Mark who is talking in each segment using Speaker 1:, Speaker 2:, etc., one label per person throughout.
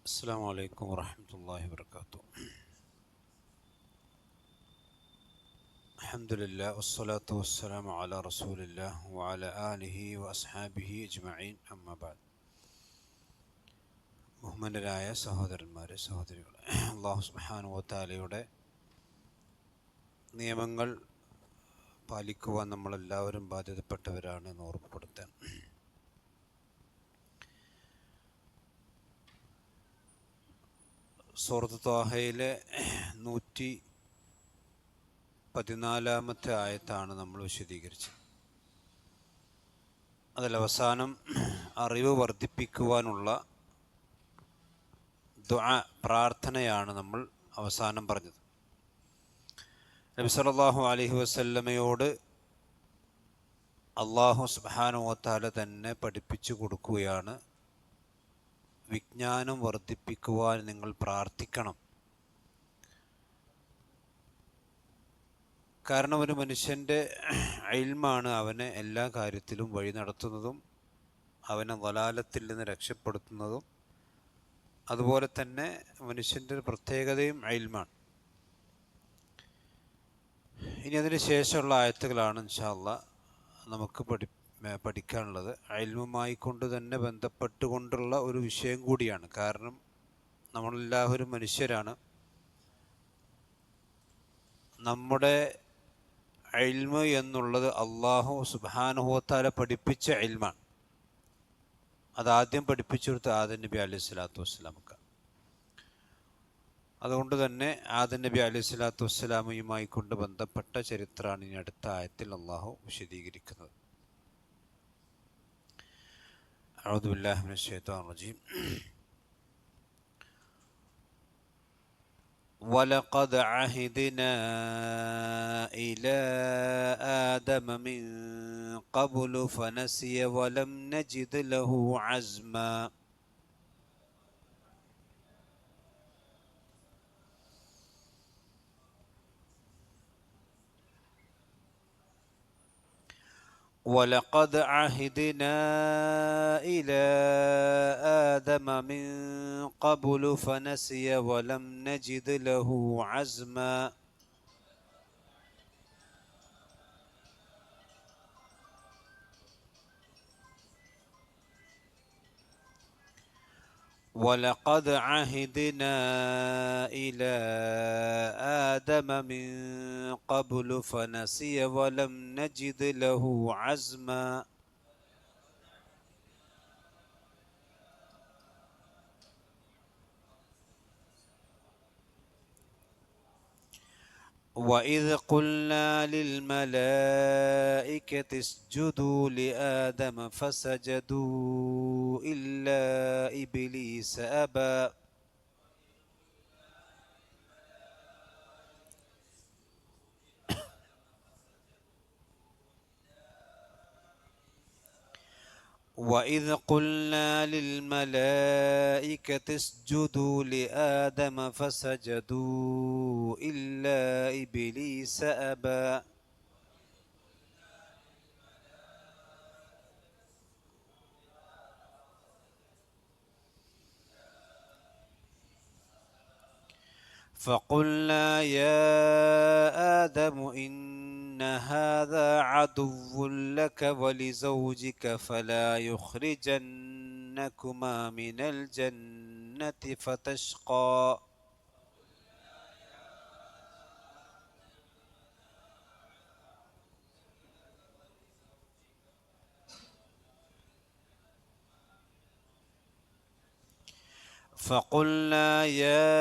Speaker 1: السلام عليكم ورحمة الله وبركاته. الحمد لله والصلاة والسلام على رسول الله وعلى آله وأصحابه أجمعين أما بعد. ബഹുമാനരായ സഹോദരന്മാരെ സഹോദരികളെ, അല്ലാഹു സുബ്ഹാനഹു വ തആലയുടെ നിയമങ്ങൾ പാലിക്കുവാൻ നമ്മളെല്ലാവരും ബാധ്യതപ്പെട്ടവരാണ് എന്ന് ഓർമ്മപ്പെടുത്താൻ സൂറത്ത് ത്വാഹയിലെ 114 ആയത്താണ് നമ്മൾ വിശദീകരിച്ചത്. അതിലവസാനം അറിവ് വർദ്ധിപ്പിക്കുവാനുള്ള ദുആ പ്രാർത്ഥനയാണ് നമ്മൾ അവസാനം പറഞ്ഞത്. നബി സല്ലല്ലാഹു അലൈഹി വസല്ലമയോട് അല്ലാഹു സുബ്ഹാനഹു വ തആല തന്നെ പഠിപ്പിച്ചു കൊടുക്കുകയാണ്, വിജ്ഞാനം വർദ്ധിപ്പിക്കുവാൻ നിങ്ങൾ പ്രാർത്ഥിക്കണം. കാരണം ഒരു മനുഷ്യൻ്റെ ഇൽമാണ് അവനെ എല്ലാ കാര്യത്തിലും വഴി നടത്തുന്നതും അവനെ ളലാലത്തിൽ നിന്ന് രക്ഷപ്പെടുത്തുന്നതും. അതുപോലെ തന്നെ മനുഷ്യൻ്റെ ഒരു പ്രത്യേകതയും ഇൽമാണ്. ഇനി അതിന് ശേഷമുള്ള ആയത്തുകളാണ് ഇൻഷാ അല്ലാഹ് നമുക്ക് പഠിക്കാനുള്ളത്. ഇൽമുമായി കൊണ്ട് തന്നെ ബന്ധപ്പെട്ടുകൊണ്ടുള്ള ഒരു വിഷയം കൂടിയാണ്. കാരണം നമ്മളെല്ലാവരും മനുഷ്യരാണ്. നമ്മുടെ ഇൽമ് എന്നുള്ളത് അല്ലാഹു സുബ്ഹാനഹു വ തആല പഠിപ്പിച്ച ഇൽമാണ്. അതാദ്യം പഠിപ്പിച്ചു കൊടുത്ത ആദം നബി അലൈഹി സ്വലാത്തു വസ്സലാമക്ക്. അതുകൊണ്ട് തന്നെ ആദം നബി അലൈഹി സ്വലാത്തു വസ്സലാമയുമായി കൊണ്ട് ബന്ധപ്പെട്ട ചരിത്രമാണ് ഇനി അടുത്ത ആയത്തിൽ അല്ലാഹു വിശദീകരിക്കുന്നത്. أعوذ بالله من الشيطان الرجيم. ولقد عهدنا إلى آدم من قبل فنسي ولم نجد له عزما. ولقد عهدنا إلى آدم من قبل فنسي ولم نجد له عزما. ولقد عهدنا إلى آدم من قبل فنسي ولم نجد له عزما. وإذ قلنا للملائكة اسجدوا لآدم فسجدوا إلا إبليس أبى. وإذ قلنا للملائكة اسجدوا لآدم فسجدوا إلا إبليس أبى. فقلنا يا آدم إن هذا عدو لك ولزوجك فلا يخرجنكما من الجنة فتشقى. فقلنا يا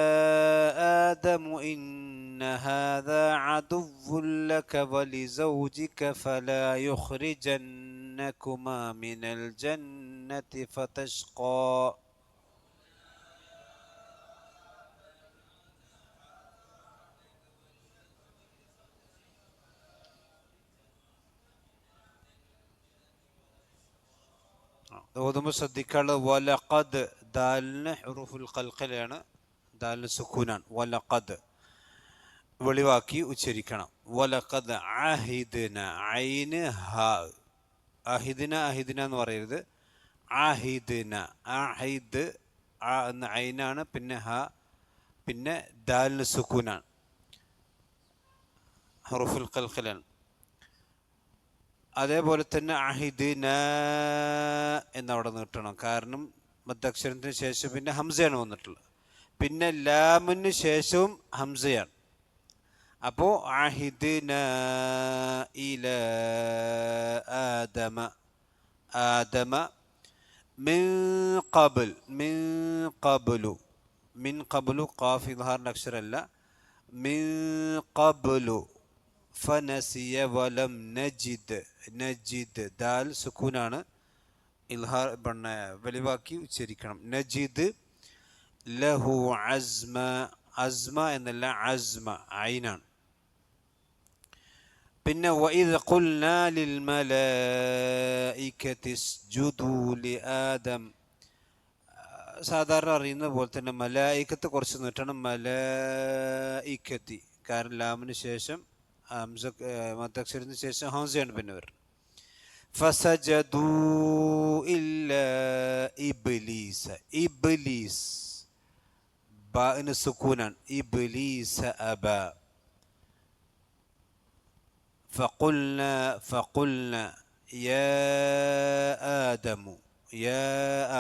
Speaker 1: آدم إن هذا عدو لك ولزوجك فلا يخرجنكما من الجنة فتشقى. ഓതുമ്പോൾ ശ്രദ്ധിക്കാനുള്ളത് വലഖദ്, ദാലിന് ഹുറൂഫുൽ ഖൽഖലാണ്, ദാലിന് സുക്കൂനാണ്. വലഖദ് വെളിവാക്കി ഉച്ചരിക്കണം. വലഖദ് അഹിദ്ന, ഐന് ഹാ. അഹിദ്ന അഹിദ്ന എന്ന് പറയരുത്. അഹിദ്ന, അഹിദ് ആ എന്ന ഐനാണ്, പിന്നെ ഹ, പിന്നെ ദാലിന് സുക്കൂനാണ്, ഹുറൂഫുൽ ഖൽഖലാണ്. അതേപോലെ തന്നെ അഹിദ്ന എന്നവിടെ നീട്ടണം. കാരണം മദ്ദക്ഷരത്തിന് ശേഷം പിന്നെ ഹംസയാണ് വന്നിട്ടുള്ളത്. പിന്നെ ലാമിന് ശേഷവും ഹംസയാണ്. അപ്പോൾ അഹിദ്ന ഇല ആദമ, ആദമ മിൻ ഖബൽ, മിൻ ഖബലു, മിൻ ഖബലു ഖാഫ് ഇദ്ഹാറിൻ്റെ അക്ഷരമല്ല, മിൻ ഖബലു ഫനസിയ വലം നജിദ്, നജിദ് ദാൽ സുക്കൂനാണ്, ഇൽഹാർ പിന്നെ വെളിവാക്കി ഉച്ചരിക്കണം. നജിദ് ലഹു അസ്മ, അസ്മ എന്നല്ല അസ്മ ഐനാണ്. പിന്നെ വഇദ് ഖുൽനാ ലിൽ മലായികതി ഇസ്ജുദൂ ലിആദം, സാധാരണ അറിയുന്ന പോലെ തന്നെ മലായികത്ത് കുറച്ച് നീട്ടണം, മലായികത്തി, കാരണം ലാമിന് ശേഷം ഹംസ, മദ്ദക്ഷരത്തിന് ശേഷം ഹംസയാണ് പിന്നെ വരുന്നത്. ഫസജദൂ ഇല്ലാ ഇബ്ലീസ, ഇബ്ലീസ് ബാഇന് സുക്കൂനാണ്, ഇബ്ലീസ അബ. ഫഖുൽനാ, ഫഖുൽനാ യാ ആദമു, യാ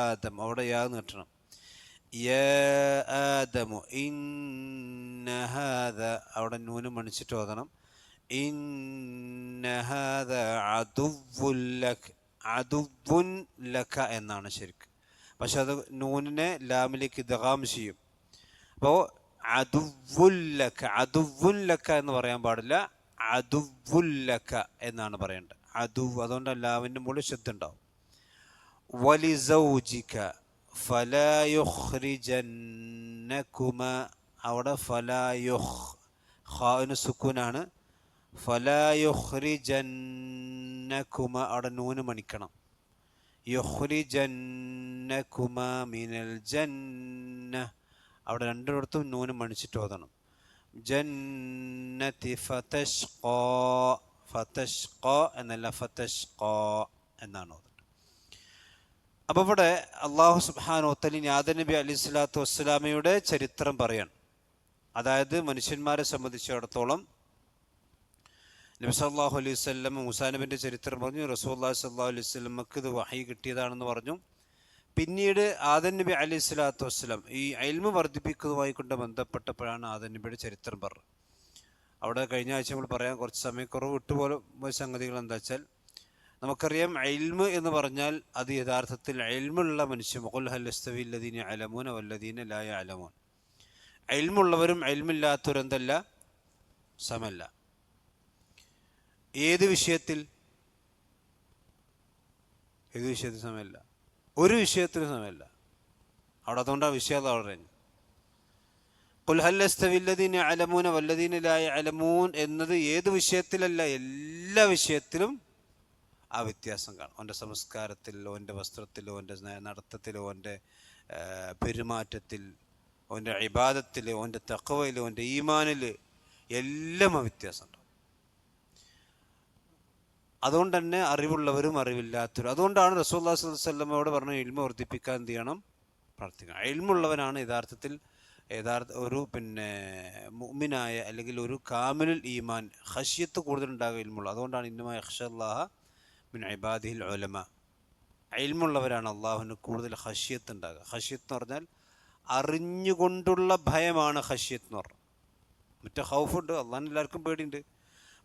Speaker 1: ആദം അവിടെ യാ നീട്ടണം, യാ ആദമു ഇന്ന ഹാദ അവിടെ നൂന് മണിച്ചിട്ട് ഓതണം, ഇന്ന ഹാദ അദുവ്വുൻ ലക, അദുവ്വുൻ ലക എന്നാണ് ശരിക്ക്. പക്ഷെ അത് നൂനിനെ ലാമിലേക്ക് ഇദ്ഗാം ചെയ്യും. അപ്പോൾ അദുവ്വുൻ ലക, അദുവ്വുൻ ലക എന്ന് പറയാൻ പാടില്ല, അദുവ്വുൻ ലക എന്നാണ് പറയേണ്ടത്. അദുവ്, അതുകൊണ്ട് ലാമിൻ്റെ മുകളിൽ ശബ്ദം ഉണ്ടാവും. വലിസൗജിക ഫലാ യുഖ്രിജന്നകുമ, അവിടെ ഫലാ യുഖ്, ഖാഇന് സുക്കൂനാണ്, ഫലാ യുഖ്രിജന്നകുമ അവിടെ നൂന് മണിക്കണം, യുഖ്രിജന്നകുമ മിനൽ ജന്ന, അവിടെ രണ്ടിടത്തും നൂന് മണിച്ചിട്ട് ഓതണം. ജന്നതി ഫതശ്ഖാ, ഫതശ്ഖാ എന്നല്ല ഫതശ്ഖാ എന്നാണ് ഓതുന്നത്. അപ്പോൾ ഇവിടെ അള്ളാഹു സുബ്ഹാനഹു വ തആല ആദം നബി അലൈഹി സ്വലാത്തു വസ്സലാമയുടെ ചരിത്രം പറയാണ്. അതായത് മനുഷ്യന്മാരെ സംബന്ധിച്ചിടത്തോളം നബി സല്ലല്ലാഹു അലൈഹി വസല്ലം മൂസാ നബിൻ്റെ ചരിത്രം പറഞ്ഞു, റസൂലുള്ളാഹി സ്വല്ലല്ലാഹു അലൈഹി വസല്ലമക്ക് ഇത് വഹി കിട്ടിയതാണെന്ന് പറഞ്ഞു. പിന്നീട് ആദം നബി അലൈഹി സ്വലാത്തു വസ്സലാം ഈ ഇൽമ് വർദ്ധിപ്പിക്കുന്നതുമായി കൊണ്ട് ബന്ധപ്പെട്ടപ്പോഴാണ് ആദം നബിയുടെ ചരിത്രം പറഞ്ഞത്. അവിടെ കഴിഞ്ഞ ആഴ്ച നമ്മൾ പറയാൻ കുറച്ച് സമയക്കുറവ് വിട്ടുപോലെ സംഗതികൾ എന്താ വെച്ചാൽ, നമുക്കറിയാം ഇൽമ് എന്ന് പറഞ്ഞാൽ അത് യഥാർത്ഥത്തിൽ ഇൽമുള്ള മനുഷ്യൻ, ഖുൽ ഹൽ യസ്തവി അല്ലദീന യഅലമൂന വല്ലദീന ലാ യഅലമൂൻ, ഇൽമുള്ളവരും ഇൽമില്ലാത്തവരും എന്തല്ല, സമല്ല. ഏത് വിഷയത്തിൽ, ഏത് വിഷയത്തിൽ സമയല്ല, ഒരു വിഷയത്തിനും സമയല്ല അവിടെ. അതുകൊണ്ടാണ് വിഷയം അത് അവിടെ ഖുൽ ഹൽ യസ്തവി അല്ലദീന യഅലമൂന വല്ലദീന ലാ യഅലമൂൻ എന്നത് ഏത് വിഷയത്തിലല്ല, എല്ലാ വിഷയത്തിലും ആ വ്യത്യാസം കാണും. അവൻ്റെ സംസ്കാരത്തിലോ, അവൻ്റെ വസ്ത്രത്തിലോ, അവൻ്റെ നടത്തത്തിലോ, അവൻ്റെ പെരുമാറ്റത്തിൽ, അവൻ്റെ ഇബാദത്തിൽ, അവൻ്റെ തഖ്വയിൽ, അവൻ്റെ ഈമാനിൽ എല്ലാം ആ വ്യത്യാസം ഉണ്ടാവും. അതുകൊണ്ട് തന്നെ അറിവുള്ളവരും അറിവില്ലാത്തവരും. അതുകൊണ്ടാണ് റസൂലുള്ളാഹി സ്വല്ലല്ലാഹു അലൈഹി വസല്ലമയോട് പറഞ്ഞ ഇൽമ വർദ്ധിപ്പിക്കാൻ എന്ത് ചെയ്യണം, പ്രാർത്ഥിക്കണം. ഇൽമുള്ളവനാണ് യഥാർത്ഥത്തിൽ ഒരു മുഅ്മിനായ അല്ലെങ്കിൽ ഒരു കാമിലുൽ ഈമാൻ, ഖശ്യത്ത് കൂടുതലുണ്ടാകുക ഇൽമുള്ള. അതുകൊണ്ടാണ് ഇന്നമാ യഖ്ഷല്ലാഹ മിൻ ഇബാദിഹിൽ ഉലമ, ഇൽമുള്ളവരാണ് അള്ളാഹുവിന് കൂടുതൽ ഖശ്യത്ത് ഉണ്ടാകുക. ഖശ്യത്ത് എന്ന് പറഞ്ഞാൽ അറിഞ്ഞുകൊണ്ടുള്ള ഭയമാണ് ഖശ്യത്ത് എന്ന് പറഞ്ഞത്. മറ്റേ ഖൗഫുണ്ട്, അള്ളാഹിന് എല്ലാവർക്കും പേടിയുണ്ട്.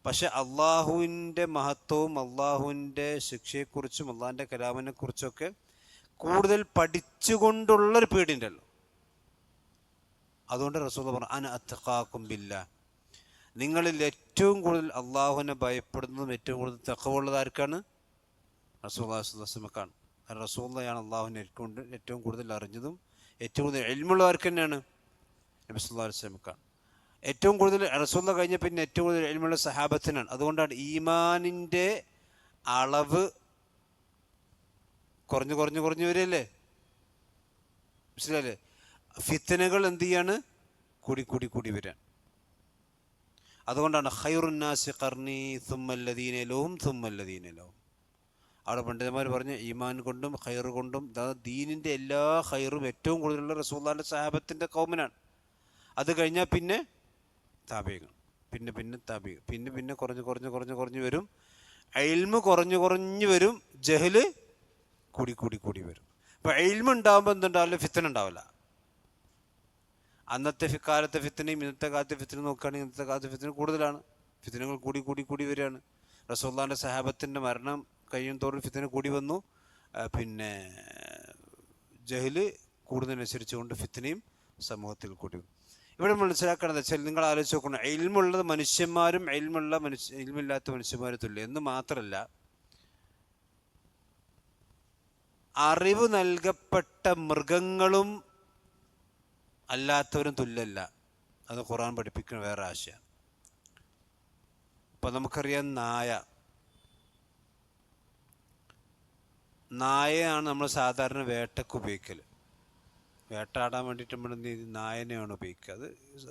Speaker 1: പക്ഷെ അള്ളാഹുവിൻ്റെ മഹത്വവും അള്ളാഹുവിൻ്റെ ശിക്ഷയെക്കുറിച്ചും അള്ളാഹിൻ്റെ കലാമിനെ കുറിച്ചൊക്കെ കൂടുതൽ പഠിച്ചുകൊണ്ടുള്ളൊരു പേടിയുണ്ടല്ലോ. അതുകൊണ്ട് റസൂൽ പറഞ്ഞു, അന അത്ഖാകും ബില്ലാഹ്, നിങ്ങളിൽ ഏറ്റവും കൂടുതൽ അള്ളാഹുവിനെ ഭയപ്പെടുന്നതും ഏറ്റവും കൂടുതൽ തഖ്വയുള്ളത് ആർക്കാണ്? റസൂലുള്ളാഹി സ്വല്ലല്ലാഹു അലൈഹി വസല്ലമക്കാണ്. കാരണം റസൂലുള്ളാഹിയാണ് അള്ളാഹുവിനെ ഏറ്റവും കൂടുതൽ അറിഞ്ഞതും ഏറ്റവും കൂടുതൽ ഇൽമുള്ളവർക്ക് തന്നെയാണ് നബി സല്ലല്ലാഹു അലൈഹി വസല്ലമക്കാണ്. ഏറ്റവും കൂടുതൽ റസൂലുള്ളാഹി കഴിഞ്ഞ പിന്നെ ഏറ്റവും കൂടുതൽ ഇൽമുള്ള സഹാബത്തിനാണ്. അതുകൊണ്ടാണ് ഈമാനിൻ്റെ അളവ് കുറഞ്ഞു കുറഞ്ഞു കുറഞ്ഞു വരികയല്ലേ, മനസ്സിലല്ലേ? ഫിത്നകൾ എന്ത് ചെയ്യാണ്, കൂടി കൂടി കൂടി വരാൻ. അതുകൊണ്ടാണ് ഖൈറുന്നാസി ഖർനി സുമ്മല്ലദീന ലഹും സുമ്മല്ലദീന ലഹും, അവിടെ പണ്ഡിതന്മാർ പറഞ്ഞ് ഈമാൻ കൊണ്ടും ഖൈർ കൊണ്ടും, ദീനിൻ്റെ എല്ലാ ഖൈറും ഏറ്റവും കൂടുതലുള്ള റസൂലുള്ളാഹിൻ്റെ സഹാബത്തിൻ്റെ ഖൗമിനാണ്. അത് കഴിഞ്ഞാൽ പിന്നെ താബീങ്ങൾ, പിന്നെ താബീ, പിന്നെ കുറഞ്ഞ് വരും. ഇൽമ് കുറഞ്ഞു വരും, ജഹല് കൂടി വരും. അപ്പോൾ ഇൽമ് ഉണ്ടാകുമ്പോൾ എന്തുണ്ടാവില്ല? ഫിത്ന ഉണ്ടാവില്ല. അന്നത്തെ കാലത്തെ ഫിത്നയും ഇന്നത്തെ കാലത്തെ ഫിത്ന നോക്കുകയാണെങ്കിൽ ഇന്നത്തെ കാലത്തെ ഫിത്ന കൂടുതലാണ്. ഫിത്നകൾ കൂടി വരികയാണ്. റസൂലുള്ളാഹിൻ്റെ സഹാബത്തിൻ്റെ മരണം കഴിയും തോറും ഫിത്ന കൂടി വന്നു. പിന്നെ ജഹല് കൂടുന്നതിനനുസരിച്ചുകൊണ്ട് ഫിത്നയും സമൂഹത്തിൽ കൂടി വന്നു. ഇവിടെ മനസ്സിലാക്കേണ്ടത് വെച്ചാൽ, നിങ്ങൾ ആലോചിച്ച് നോക്കണം, ഇൽമുള്ളത് മനുഷ്യന്മാരും ഇൽമില്ലാത്ത മനുഷ്യന്മാരും തുല്യം എന്ന് മാത്രമല്ല, അറിവ് നൽകപ്പെട്ട മൃഗങ്ങളും അല്ലാത്തവരും തുല്യല്ല. അത് ഖുർആൻ പഠിപ്പിക്കുന്ന വേറെ ആശയമാണ്. ഇപ്പം നമുക്കറിയാം, നായയാണ് നമ്മൾ സാധാരണ വേട്ടയ്ക്ക് ഉപയോഗിക്കൽ. വേട്ടാടാൻ വേണ്ടിയിട്ട് നമ്മൾ നായനെയാണ് ഉപയോഗിക്കുക. അത്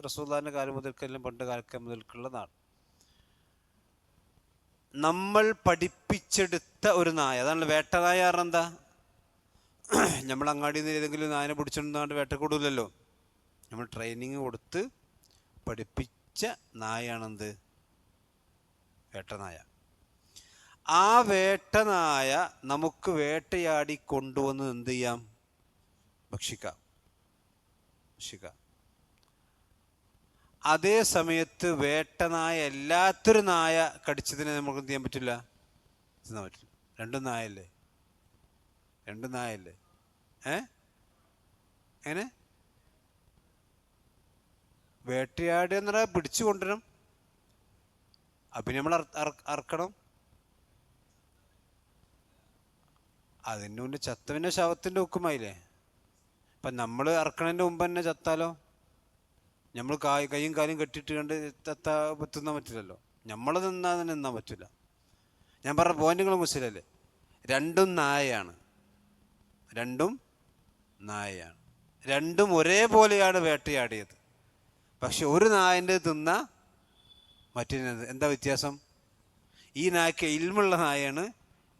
Speaker 1: റസൂലുള്ളാഹിൻ്റെ കാലം മുതൽക്കെല്ലാം പണ്ട് കാലം മുതൽക്കുള്ളതാണ്. നമ്മൾ പഠിപ്പിച്ചെടുത്ത ഒരു നായ, അതാണ് വേട്ടനായ. കാരണം എന്താ? നമ്മൾ അങ്ങാടിയിൽ നിന്ന് ഏതെങ്കിലും നായനെ പിടിച്ചിട്ടുണ്ടാണ്ട് വേട്ടക്കൂടില്ലല്ലോ. നമ്മൾ ട്രെയിനിങ് കൊടുത്ത് പഠിപ്പിച്ച നായാണെന്ത്? വേട്ടനായ. ആ വേട്ടനായ നമുക്ക് വേട്ടയാടി കൊണ്ടുവന്ന് എന്ത് ചെയ്യാം? ഭക്ഷിക്കാം. അതേ സമയത്ത് വേട്ടനായ എല്ലാത്തൊരു നായ കടിച്ചതിനെ നമുക്ക് എന്ത് ചെയ്യാൻ പറ്റില്ല? തിന്നാൻ പറ്റില്ല. രണ്ടും നായല്ലേ? എങ്ങനെ? വേട്ടയാടി എന്ന് പറഞ്ഞാൽ പിടിച്ചു കൊണ്ടുവരണം. അപ്പം നമ്മൾ അറക്കണം. അതിൻ്റെ മുന്നേ ചത്തവിൻ്റെ ശവത്തിൻ്റെ ഹുക്കുമായില്ലേ? അപ്പം നമ്മൾ അറക്കണതിൻ്റെ മുമ്പ് തന്നെ ചത്താലോ? നമ്മൾ കൈയും കാലും കെട്ടിയിട്ട് കണ്ട് തിന്നാൻ പറ്റില്ലല്ലോ. നമ്മൾ തിന്നാൻ പറ്റില്ല. ഞാൻ പറഞ്ഞ പോയിന്റുകൾ മുസ്ലിമല്ലേ? രണ്ടും നായയാണ്. രണ്ടും ഒരേപോലെയാണ് വേട്ടയാടിയത്. പക്ഷെ ഒരു നായൻ്റെ തിന്ന മറ്റൊരു എന്താ വ്യത്യാസം? ഈ നായ്ക്ക് ഇൽമുള്ള നായാണ്,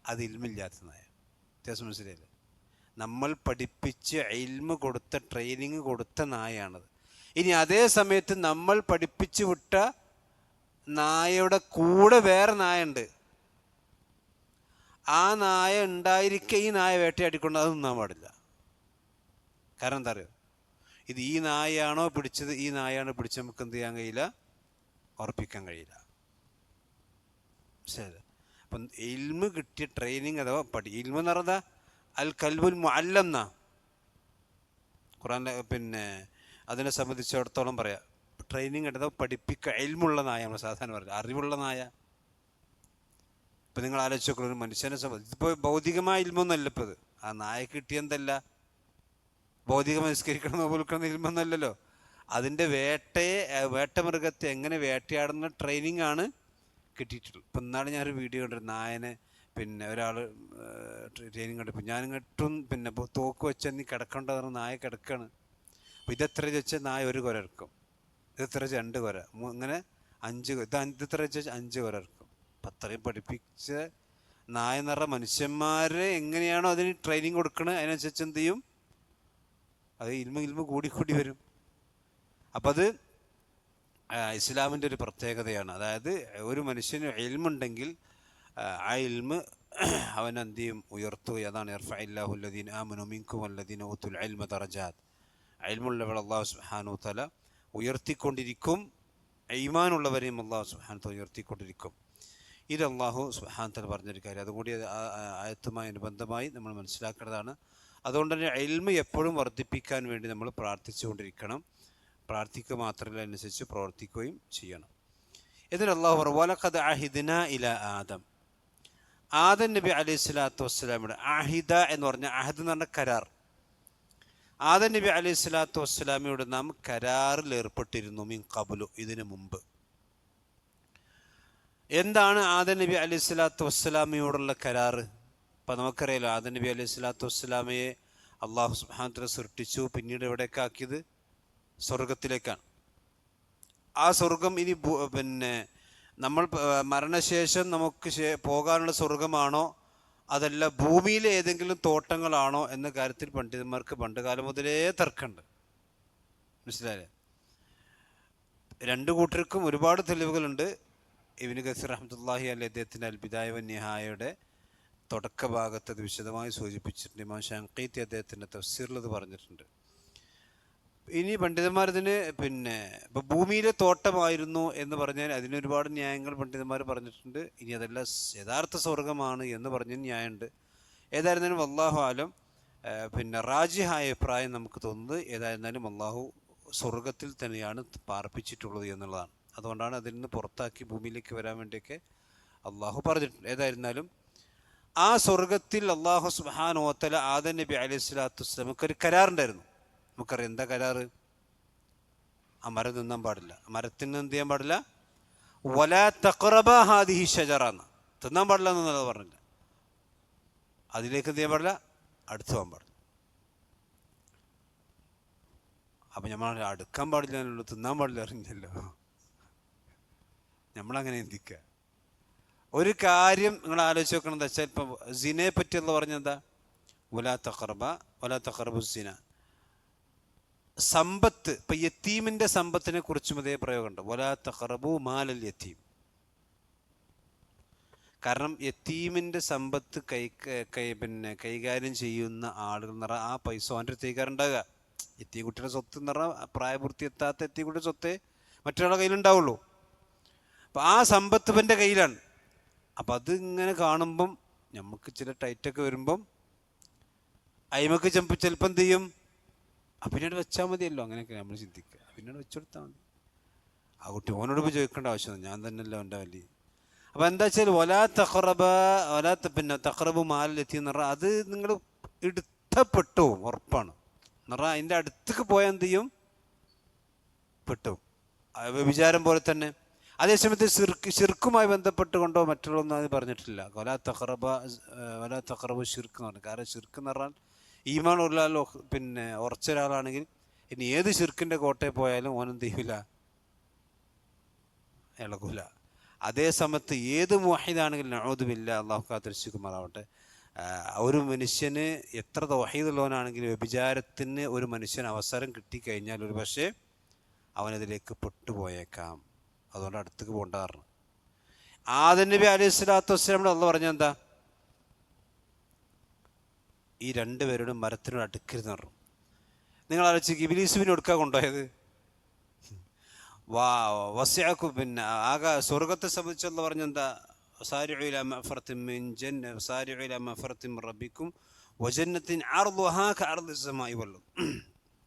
Speaker 1: അത് ഇൽമില്ലാത്ത നായ. വ്യത്യാസം മനസ്സിലായില്ലേ? നമ്മൾ പഠിപ്പിച്ച് ഇൽമ് കൊടുത്ത, ട്രെയിനിങ് കൊടുത്ത നായാണത്. ഇനി അതേ സമയത്ത് നമ്മൾ പഠിപ്പിച്ചു വിട്ട നായയുടെ കൂടെ വേറെ നായുണ്ട്. ആ നായ ഉണ്ടായിരിക്കെ ഈ നായ വേട്ടയാടിക്കൊണ്ട് അത് തിന്നാൻ പാടില്ല. കാരണം എന്താ അറിയോ? ഇത് ഈ നായയാണോ പിടിച്ചത്, ഈ നായയാണോ പിടിച്ച് നമുക്ക് എന്ത് ചെയ്യാൻ കഴിയില്ല? ഉറപ്പിക്കാൻ കഴിയില്ല. ശരി. അപ്പം ഇൽമ് കിട്ടിയ ട്രെയിനിങ് അഥവാ ഇൽമ് എന്ന് പറഞ്ഞാൽ അൽ കൽബുൽ മുഅല്ലം എന്നാ ഖുർആനിലെ. പിന്നെ അതിനെ സംബന്ധിച്ചിടത്തോളം പറയാം, ട്രെയിനിങ് അഥവാ പഠിപ്പിക്കുക. ഇൽമുള്ള നായ നമ്മൾ സാധാരണ പറയുക, അറിവുള്ള നായ. ഇപ്പം നിങ്ങൾ ആലോചിച്ച് നോക്കണം, ഒരു മനുഷ്യനെ സംബന്ധിച്ച് ഇപ്പോൾ ഭൗതികമായ ഇൽമൊന്നുമല്ല ഇപ്പോൾ ഇത്. ആ നായ കിട്ടിയെന്തല്ല ഭൗതികമായി നിസ്കരിക്കണം, നോക്കണം ഇൽമൊന്നുമല്ലല്ലോ. അതിൻ്റെ വേട്ടമൃഗത്തെ എങ്ങനെ വേട്ടയാടുന്ന ട്രെയിനിങ് ആണ് കിട്ടിയിട്ടുള്ളത്. ഇപ്പം ഇന്നാണ് ഞാനൊരു വീഡിയോ കണ്ടൊരു നായനെ, പിന്നെ ഒരാൾ ട്രെയിനിങ് കണ്ടപ്പോൾ ഞാനിങ്ങോട്ടും പിന്നെ തോക്ക് വെച്ചാൽ നീ കിടക്കേണ്ടത് പറഞ്ഞാൽ നായ കിടക്കാണ്. അപ്പോൾ ഇതെത്ര വെച്ചാൽ നായ ഒരു കുര ഇറക്കും, ഇതെത്ര വെച്ചാൽ 2 കുര, അങ്ങനെ 5, ഇതെത്ര വെച്ചാൽ 5 കുര ഇറക്കും. അപ്പം അത്രയും പഠിപ്പിച്ച നായ എന്ന് പറഞ്ഞാൽ മനുഷ്യന്മാരെ എങ്ങനെയാണോ അതിന് ട്രെയിനിങ് കൊടുക്കണത് അതിനനുസരിച്ച് എന്ത് ചെയ്യും? അത് ഇൽമ കൂടി വരും. അപ്പം അത് ഇസ്ലാമിൻ്റെ ഒരു പ്രത്യേകതയാണ്. അതായത് ഒരു മനുഷ്യന് ഇൽമുണ്ടെങ്കിൽ ആ ഇൽമ് അവൻ എന്ത് ചെയ്യും? ഉയർത്തുക. അതാണ് യർഫഇല്ലാഹു അല്ലദീന ആമനു മിൻകും വല്ലദീന ഊതുൽ ഇൽമ ദറജാത്ത്. ഇൽമുള്ളവർ അല്ലാഹു സുബ്ഹാനഹു വ തആല ഉയർത്തിക്കൊണ്ടിരിക്കും, ഈമാനുള്ളവരെയും അല്ലാഹു സുബ്ഹാനഹു വ തആല ഉയർത്തിക്കൊണ്ടിരിക്കും. ഇത് അല്ലാഹു സുബ്ഹാനഹു വ തആല പറഞ്ഞൊരു കാര്യം. അതുകൂടി ആയത്തുമായി അനുബന്ധമായി നമ്മൾ മനസ്സിലാക്കേണ്ടതാണ്. അതുകൊണ്ട് തന്നെ ഇൽമ് എപ്പോഴും വർദ്ധിപ്പിക്കാൻ വേണ്ടി നമ്മൾ പ്രാർത്ഥിച്ചുകൊണ്ടിരിക്കണം. പ്രാർത്ഥിക്കുക മാത്രമല്ല, അനുസരിച്ച് പ്രവർത്തിക്കുകയും ചെയ്യണം. ഇതിന് അല്ലാഹു പറഞ്ഞു, വലഖദ് അഹിദ്നാ ഇലാ ആദം നബി അലൈഹി സ്വലാത്തു വസ്സലാമിയുടെ അഹിദ എന്ന് പറഞ്ഞ, അഹദ് എന്ന് പറഞ്ഞ കരാർ. ആദം നബി അലൈഹി സ്വലാത്തു വസ്സലാമിയോട് നാം കരാറിൽ ഏർപ്പെട്ടിരുന്നു, മിൻ ഖബ്ലു, ഇതിനു മുമ്പ്. എന്താണ് ആദം നബി അലൈഹി സ്വലാത്തു വസ്സലാമിയോടുള്ള കരാറ്? അപ്പം നമുക്കറിയാലോ, ആദം നബി അലൈഹി സ്വലാത്തു വസ്സലാമയെ അള്ളാഹു സുബ്ഹാനഹു വ തആല സൃഷ്ടിച്ചു. പിന്നീട് എവിടേക്ക് ആക്കിയത്? സ്വർഗത്തിലേക്കാണ്. ആ സ്വർഗം ഇനി പിന്നെ നമ്മൾ മരണശേഷം നമുക്ക് പോകാനുള്ള സ്വർഗമാണോ, അതല്ല ഭൂമിയിലെ ഏതെങ്കിലും തോട്ടങ്ങളാണോ എന്ന കാര്യത്തിൽ പണ്ഡിതന്മാർക്ക് പണ്ട് കാലം മുതലേ തർക്കമുണ്ട്. മനസ്സിലായില്ലേ? രണ്ടു കൂട്ടർക്കും ഒരുപാട് തെളിവുകളുണ്ട്. ഇബ്നു കസീർ റഹ്മത്തുള്ളാഹി അലൈഹി അദ്ദേഹത്തിൻ്റെ അൽ ബിദായ വ നിഹായയുടെ തുടക്ക ഭാഗത്ത് അത് വിശദമായി സൂചിപ്പിച്ചിട്ടുണ്ട്. ഇമാം ഷാൻഖീത്തി അദ്ദേഹത്തിൻ്റെ തഫ്സീറിൽ അത് പറഞ്ഞിട്ടുണ്ട്. ഇനി പണ്ഡിതന്മാരിതിന് ഇപ്പം ഭൂമിയിലെ തോട്ടമായിരുന്നു എന്ന് പറഞ്ഞാൽ അതിനൊരുപാട് ന്യായങ്ങൾ പണ്ഡിതന്മാർ പറഞ്ഞിട്ടുണ്ട്. ഇനി അതല്ല യഥാർത്ഥ സ്വർഗമാണ് എന്ന് പറഞ്ഞ ന്യായമുണ്ട്. ഏതായിരുന്നാലും വല്ലാഹു ആലം റാജിഹായ അഭിപ്രായം നമുക്ക് തോന്നുന്നത് ഏതായിരുന്നാലും അള്ളാഹു സ്വർഗത്തിൽ തന്നെയാണ് പാർപ്പിച്ചിട്ടുള്ളത് എന്നുള്ളതാണ്. അതുകൊണ്ടാണ് അതിൽ നിന്ന് പുറത്താക്കി ഭൂമിയിലേക്ക് വരാൻ വേണ്ടിയൊക്കെ അള്ളാഹു പറഞ്ഞിട്ടുണ്ട്. ഏതായിരുന്നാലും ആ സ്വർഗത്തിൽ അള്ളാഹു സുബ്ഹാനഹു വ തആല ആദം നബി അലൈഹി സ്വലാത്തു വസ്സലാമക്ക് ഒരു കരാറുണ്ടായിരുന്നു. നമുക്കറിയാം എന്താ കരാറ്? ആ മരം തിന്നാൻ പാടില്ല, മരത്തിന് എന്ത് ചെയ്യാൻ പാടില്ല, വലാ തഖറബാ ഹാദിഹി ഷജറ, തിന്നാൻ പാടില്ല എന്നല്ല പറഞ്ഞില്ല, അതിലേക്ക് എന്ത് ചെയ്യാൻ പാടില്ല, അടുത്ത് പോകാൻ പാടില്ല. അപ്പം നമ്മൾ അടുക്കാൻ പാടില്ല, തിന്നാൻ പാടില്ല അറിഞ്ഞല്ലോ. നമ്മളങ്ങനെ ചിന്തിക്കുക. ഒരു കാര്യം നിങ്ങൾ ആലോചിച്ച് നോക്കണം. എന്താ വെച്ചാൽ ഇപ്പം സിനയെ പറ്റിയുള്ള പറഞ്ഞെന്താ, വലാ തഖറബു സിന. സമ്പത്ത്, ഇപ്പം യത്തീമിൻ്റെ സമ്പത്തിനെ കുറിച്ചും അതേ പ്രയോഗമുണ്ട്, വലാ തഖറബു മാലൽ യത്തീം. കാരണം യത്തീമിൻ്റെ സമ്പത്ത് കൈകാര്യം ചെയ്യുന്ന ആളുകൾ എന്ന് പറഞ്ഞാൽ ആ പൈസ അവൻ്റെ അടുത്ത് കൈകാരുണ്ടാകുക. യത്തീം കുട്ടിയുടെ സ്വത്ത് എന്ന് പറഞ്ഞാൽ പ്രായപൂർത്തി എത്താത്ത യത്തീം കുട്ടിയുടെ സ്വത്തേ മറ്റൊരാളുടെ കയ്യിലുണ്ടാവുള്ളൂ. അപ്പം ആ സമ്പത്ത് ഇവൻ്റെ കയ്യിലാണ്. അപ്പം അത് ഇങ്ങനെ കാണുമ്പം നമുക്ക് ചില ടൈറ്റൊക്കെ വരുമ്പം അയിമക്ക് ചിലപ്പം എന്ത് ചെയ്യും, പിന്നീട് വെച്ചാൽ മതിയല്ലോ, അങ്ങനെയൊക്കെ നമ്മൾ ചിന്തിക്കുക. പിന്നീട് വെച്ചുകൊടുത്താൽ മതി. ആ കുട്ടി ഓനോട് പോയി ചോദിക്കേണ്ട ആവശ്യമില്ല, ഞാൻ തന്നെയല്ലോ എൻ്റെ വലിയ. അപ്പം എന്താ വെച്ചാൽ തഖറബു മാലെത്തി എന്ന് പറഞ്ഞാൽ അത് നിങ്ങൾ എടുത്തപ്പെട്ടു ഉറപ്പാണ് എന്ന് പറഞ്ഞാൽ അതിൻ്റെ അടുത്തേക്ക് പോയാൽ എന്ത് ചെയ്യും, പെട്ടു. വ്യഭിചാരം പോലെ തന്നെ. അതേസമയത്ത് ഷിർക്കുമായി ബന്ധപ്പെട്ടുകൊണ്ടോ മറ്റുള്ളൊന്നും അത് പറഞ്ഞിട്ടില്ല. വലാ തഖറബു ഷിർക്ക് എന്ന് പറഞ്ഞു. കാരണം ഷിർക്ക് എന്ന് പറഞ്ഞാൽ ഈമാൻ ഉള്ള ഉറച്ച ഒരാളാണെങ്കിൽ ഇനി ഏത് ഷിർക്കിൻ്റെ കോട്ടയിൽ പോയാലും ഓനെന്ത് ചെയ്യില്ല, ഇളകൂല. അതേ സമയത്ത് ഏത് മുവഹിദാണെങ്കിലും നഊദു ബില്ലാഹ്, അല്ലാഹു കാത്തിരക്ഷിക്കുമാറാവട്ടെ, ഒരു മനുഷ്യന് എത്ര തൗഹീദുള്ളവനാണെങ്കിലും വ്യഭിചാരത്തിന് ഒരു മനുഷ്യന് അവസരം കിട്ടിക്കഴിഞ്ഞാൽ ഒരു പക്ഷേ അവനതിലേക്ക് പെട്ടുപോയേക്കാം. അതുകൊണ്ട് അടുത്തേക്ക് പോകേണ്ട. കാരണം ആദം നബി അലൈഹി സ്വലാത്തു വസ്സലാമിനോട് അള്ളാഹു പറഞ്ഞാൽ എന്താ, ഈ രണ്ടുപേരോടും മരത്തിനോട് അടുക്കരുതെന്ന് പറഞ്ഞു. നിങ്ങൾ ആലോചിച്ച് ഇബ്ലീസിനെ എടുക്കാൻ കൊണ്ടുപോയത് വസിഅക്കും സ്വർഗത്തെ സംബന്ധിച്ചുള്ള പറഞ്ഞെന്താ, സാരിഉ ഇലാ മഗ്ഫിറത്തിൻ മിൻ ജന്ന സാരിഉ ഇലാ മഗ്ഫിറത്തിൻ മിൻ റബ്ബിക്കും വജന്നത്തിൻ അർളുഹാ കഅർളിസ് സമാഇ വൽ അർദ്.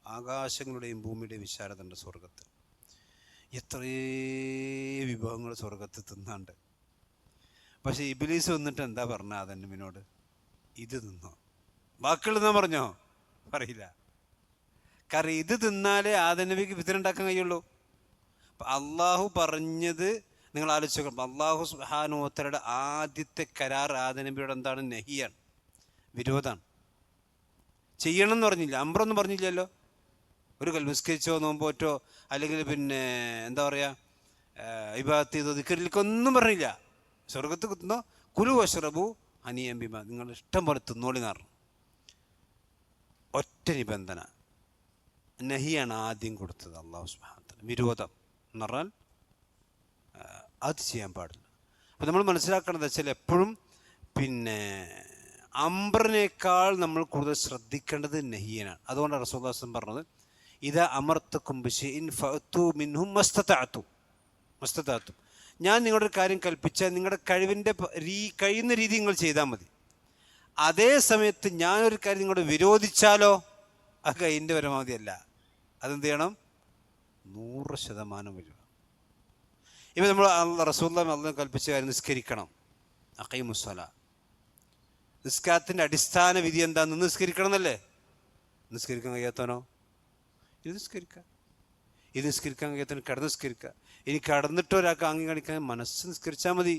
Speaker 1: ആകാശങ്ങളുടെയും ഭൂമിയുടെയും വിശാലത ഉണ്ട് സ്വർഗത്തിൽ. എത്രയേ വിഭവങ്ങൾ സ്വർഗത്ത് തിന്നാണ്ട്. പക്ഷെ ഇബ്ലീസ് വന്നിട്ട് എന്താ പറഞ്ഞ ആദം നബിയോട്, ഇത് തിന്നോ, ബാക്കിയുള്ള തിന്നാൻ പറഞ്ഞോ? പറയില്ല. കാരണം ഇത് തിന്നാലേ ആദം നബിക്ക് ഫിത്ന ഉണ്ടാക്കാൻ കഴിയുള്ളൂ. അപ്പം അള്ളാഹു പറഞ്ഞത് നിങ്ങൾ ആലോചിച്ച് നോക്കണം. അള്ളാഹു സുബ്ഹാനഹു വ തആലയുടെ ആദ്യത്തെ കരാർ ആദം നബിയോട് എന്താണ്? നഹിയാണ്, വിരോധാണ്. ചെയ്യണം എന്ന് പറഞ്ഞില്ല, അമ്രൊന്നും പറഞ്ഞില്ലല്ലോ. ഒരു നിസ്കരിച്ചോ നോമ്പോറ്റോ അല്ലെങ്കിൽ എന്താ പറയുക ഇബാദത്ത് ചെയ്തോ ദിക്റിലേക്കൊന്നും പറഞ്ഞില്ല. സ്വർഗത്ത് കുത്തുന്നോ കുലു വശ്റബു ഹനിയൻ ബിമാ, നിങ്ങൾ ഇഷ്ടം പോലെ തിന്നോളി എന്ന് പറഞ്ഞു. ഒറ്റ നിബന്ധന, നഹിയാണ് ആദ്യം കൊടുത്തത് അള്ളാഹു സുബ്ഹാനഹു വ തആല. വിരോധം എന്ന് പറഞ്ഞാൽ അത് ചെയ്യാൻ പാടില്ല. അപ്പം നമ്മൾ മനസ്സിലാക്കേണ്ടത് വെച്ചാൽ എപ്പോഴും അംബറിനേക്കാൾ നമ്മൾ കൂടുതൽ ശ്രദ്ധിക്കേണ്ടത് നഹിയനാണ്. അതുകൊണ്ടാണ് റസൂലുള്ളാഹി സ്വല്ലല്ലാഹു അലൈഹി വസല്ലം പറഞ്ഞത്, ഇദാ അമർതുകും ബിശൈഇൻ ഫഅതു മിൻഹു മസ്തതഅതും. ഞാൻ നിങ്ങളുടെ ഒരു കാര്യം കൽപ്പിച്ചാൽ നിങ്ങളുടെ കഴിയുന്ന രീതി നിങ്ങൾ ചെയ്താൽ മതി. അതേ സമയത്ത് ഞാനൊരു കാര്യം നിങ്ങളോട് വിരോധിച്ചാലോ അത് അതിൻ്റെ പരമാവധിയല്ല, അതെന്ത് ചെയ്യണം? 100% വരിക. ഇപ്പം നമ്മൾ റസൂലുള്ളാഹി അല്ലാഹു കൽപ്പിച്ച കാര്യം നിസ്കരിക്കണം, അഖീമുസ്സലാ. നിസ്കാരത്തിൻ്റെ അടിസ്ഥാന വിധി എന്താണെന്ന് നിസ്കരിക്കണം എന്നല്ലേ? നിസ്കരിക്കാൻ കഴിയാത്തവനോ ഇത് നിസ്കരിക്കാൻ കഴിയാത്തവന് കിടന്ന് നിസ്കരിക്കുക. ഇനി കടന്നിട്ട് ഒരാൾക്ക് ആംഗ്യം കാണിക്കാൻ മനസ്സ് നിസ്കരിച്ചാൽ മതി.